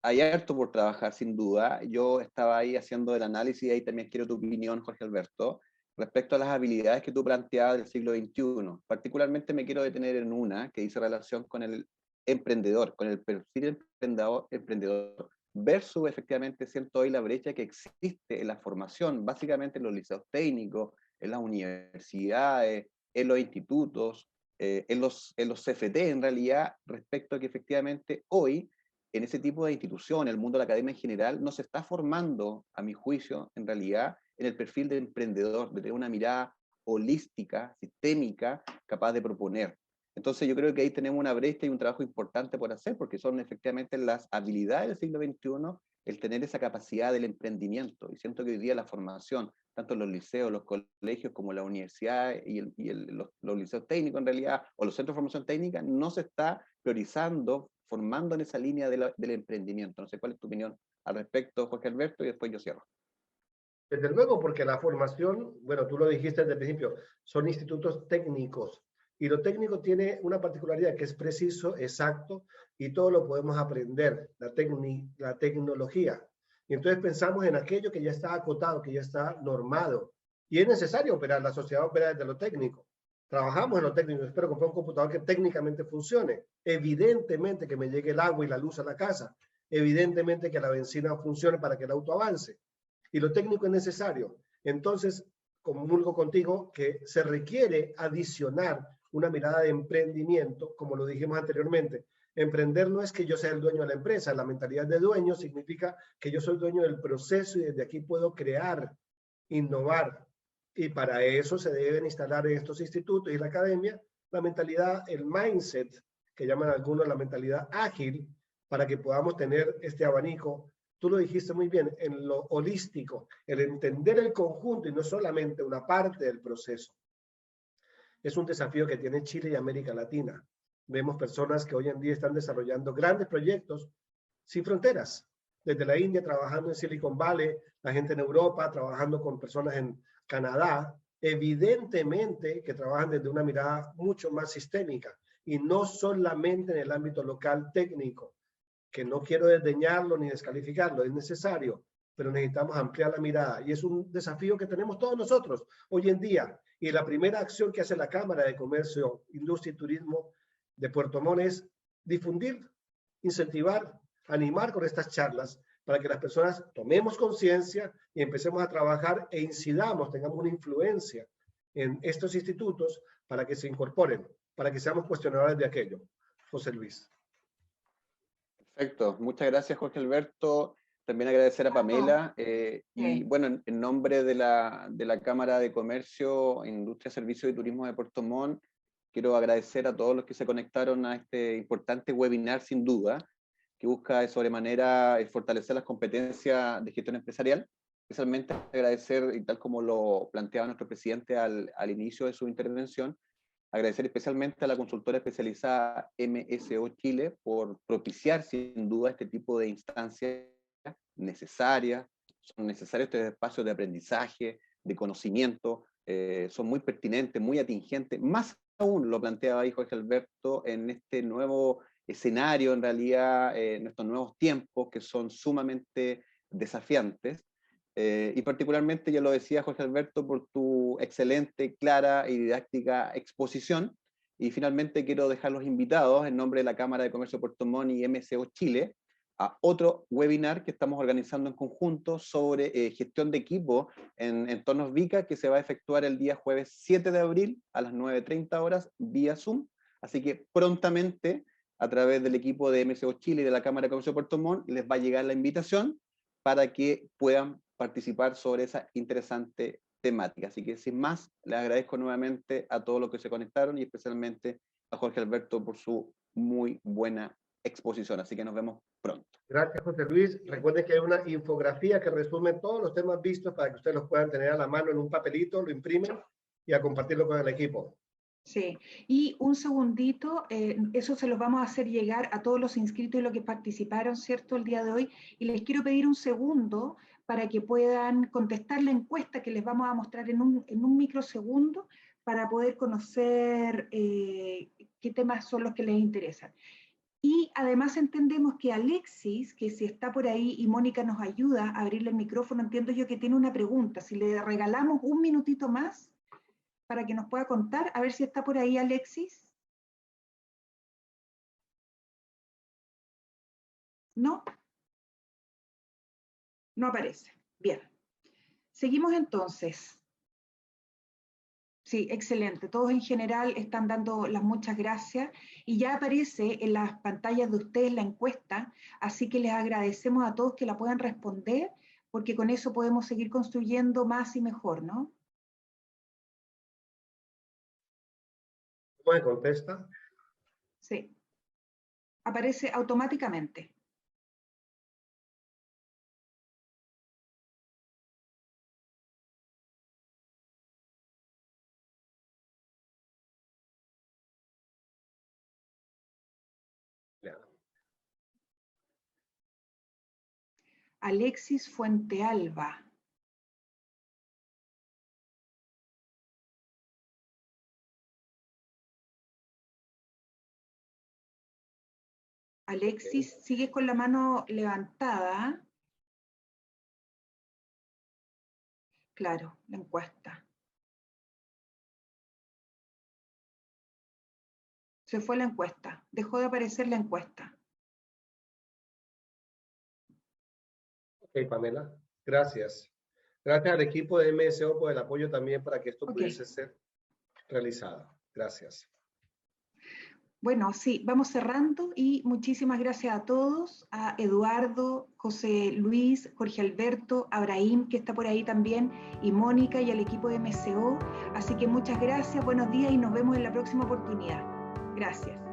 hay harto por trabajar, sin duda. Yo estaba ahí haciendo el análisis y ahí también quiero tu opinión, Jorge Alberto, respecto a las habilidades que tú planteabas del siglo XXI. Particularmente me quiero detener en una que dice relación con el emprendedor, con el perfil emprendedor versus efectivamente siento hoy la brecha que existe en la formación, básicamente en los liceos técnicos, en las universidades, en los institutos, en los CFT en realidad, respecto a que efectivamente hoy en ese tipo de instituciones, el mundo de la academia en general, no se está formando, a mi juicio, en realidad, en el perfil del emprendedor, de tener una mirada holística, sistémica, capaz de proponer. Entonces yo creo que ahí tenemos una brecha y un trabajo importante por hacer, porque son efectivamente las habilidades del siglo XXI, el tener esa capacidad del emprendimiento. Y siento que hoy día la formación, tanto en los liceos, los colegios, como la universidad los liceos técnicos en realidad, o los centros de formación técnica, no se está priorizando, formando en esa línea del emprendimiento. No sé cuál es tu opinión al respecto, Jorge Alberto, y después yo cierro. Desde luego, porque la formación, bueno, tú lo dijiste desde el principio, son institutos técnicos. Y lo técnico tiene una particularidad que es preciso, exacto, y todo lo podemos aprender, la tecnología. Y entonces pensamos en aquello que ya está acotado, que ya está normado. Y es necesario operar, la sociedad opera desde lo técnico. Trabajamos en lo técnico, espero comprar un computador que técnicamente funcione. Evidentemente que me llegue el agua y la luz a la casa. Evidentemente que la benzina funcione para que el auto avance. Y lo técnico es necesario. Entonces, comulgo contigo que se requiere adicionar una mirada de emprendimiento, como lo dijimos anteriormente. Emprender no es que yo sea el dueño de la empresa, la mentalidad de dueño significa que yo soy dueño del proceso y desde aquí puedo crear, innovar. Y para eso se deben instalar en estos institutos y la academia la mentalidad, el mindset, que llaman algunos la mentalidad ágil, para que podamos tener este abanico. Tú lo dijiste muy bien, en lo holístico, el entender el conjunto y no solamente una parte del proceso. Es un desafío que tiene Chile y América Latina. Vemos personas que hoy en día están desarrollando grandes proyectos sin fronteras. Desde la India trabajando en Silicon Valley, la gente en Europa trabajando con personas en Canadá, evidentemente que trabajan desde una mirada mucho más sistémica y no solamente en el ámbito local técnico, que no quiero desdeñarlo ni descalificarlo, es necesario, pero necesitamos ampliar la mirada y es un desafío que tenemos todos nosotros hoy en día. Y la primera acción que hace la Cámara de Comercio, Industria y Turismo de Puerto Montt es difundir, incentivar, animar con estas charlas para que las personas tomemos conciencia y empecemos a trabajar e incidamos, tengamos una influencia en estos institutos para que se incorporen, para que seamos cuestionadores de aquello. José Luis. Perfecto, muchas gracias Jorge Alberto, también agradecer a Pamela y bueno, en nombre de la Cámara de Comercio, Industria, Servicios y Turismo de Puerto Montt, quiero agradecer a todos los que se conectaron a este importante webinar sin duda, que busca de sobremanera fortalecer las competencias de gestión empresarial, especialmente agradecer, y tal como lo planteaba nuestro presidente al inicio de su intervención, agradecer especialmente a la consultora especializada MSO Chile por propiciar sin duda este tipo de instancias necesarias. Son necesarios estos espacios de aprendizaje, de conocimiento, son muy pertinentes, muy atingentes. Más aún lo planteaba ahí Jorge Alberto en este nuevo escenario, en realidad, en estos nuevos tiempos que son sumamente desafiantes. Y particularmente, ya lo decía Jorge Alberto, por tu excelente, clara y didáctica exposición. Y finalmente quiero dejar los invitados en nombre de la Cámara de Comercio de Puerto Montt y MSO Chile a otro webinar que estamos organizando en conjunto sobre gestión de equipo en entornos VICA, que se va a efectuar el día jueves 7 de abril a las 9:30 horas vía Zoom. Así que prontamente, a través del equipo de MSO Chile y de la Cámara de Comercio de Puerto Montt, les va a llegar la invitación para que puedan participar sobre esa interesante temática. Así que sin más, les agradezco nuevamente a todos los que se conectaron y especialmente a Jorge Alberto por su muy buena exposición. Así que nos vemos pronto. Gracias, José Luis. Recuerden que hay una infografía que resume todos los temas vistos para que ustedes los puedan tener a la mano en un papelito, lo imprimen y a compartirlo con el equipo. Sí, y un segundito, eso se los vamos a hacer llegar a todos los inscritos y los que participaron, ¿cierto?, el día de hoy, y les quiero pedir un segundo para que puedan contestar la encuesta que les vamos a mostrar en un microsegundo para poder conocer qué temas son los que les interesan. Y además entendemos que Alexis, que si está por ahí y Mónica nos ayuda a abrirle el micrófono, entiendo yo que tiene una pregunta. Si le regalamos un minutito más para que nos pueda contar, a ver si está por ahí Alexis. ¿No? No aparece. Bien. Seguimos entonces. Sí, excelente. Todos en general están dando las muchas gracias y ya aparece en las pantallas de ustedes la encuesta, así que les agradecemos a todos que la puedan responder, porque con eso podemos seguir construyendo más y mejor, ¿no? ¿Cómo se contesta? Sí. Aparece automáticamente. Ya. Alexis Fuentealba. Alexis, Okay. sigue con la mano levantada. Claro, la encuesta. Se fue la encuesta. Dejó de aparecer la encuesta. Ok, Pamela. Gracias. Gracias al equipo de MSO por el apoyo también para que esto pudiese ser realizado. Gracias. Bueno, sí, vamos cerrando y muchísimas gracias a todos, a Eduardo, José Luis, Jorge Alberto, Abraham, que está por ahí también, y Mónica y al equipo de MSO. Así que muchas gracias, buenos días y nos vemos en la próxima oportunidad. Gracias.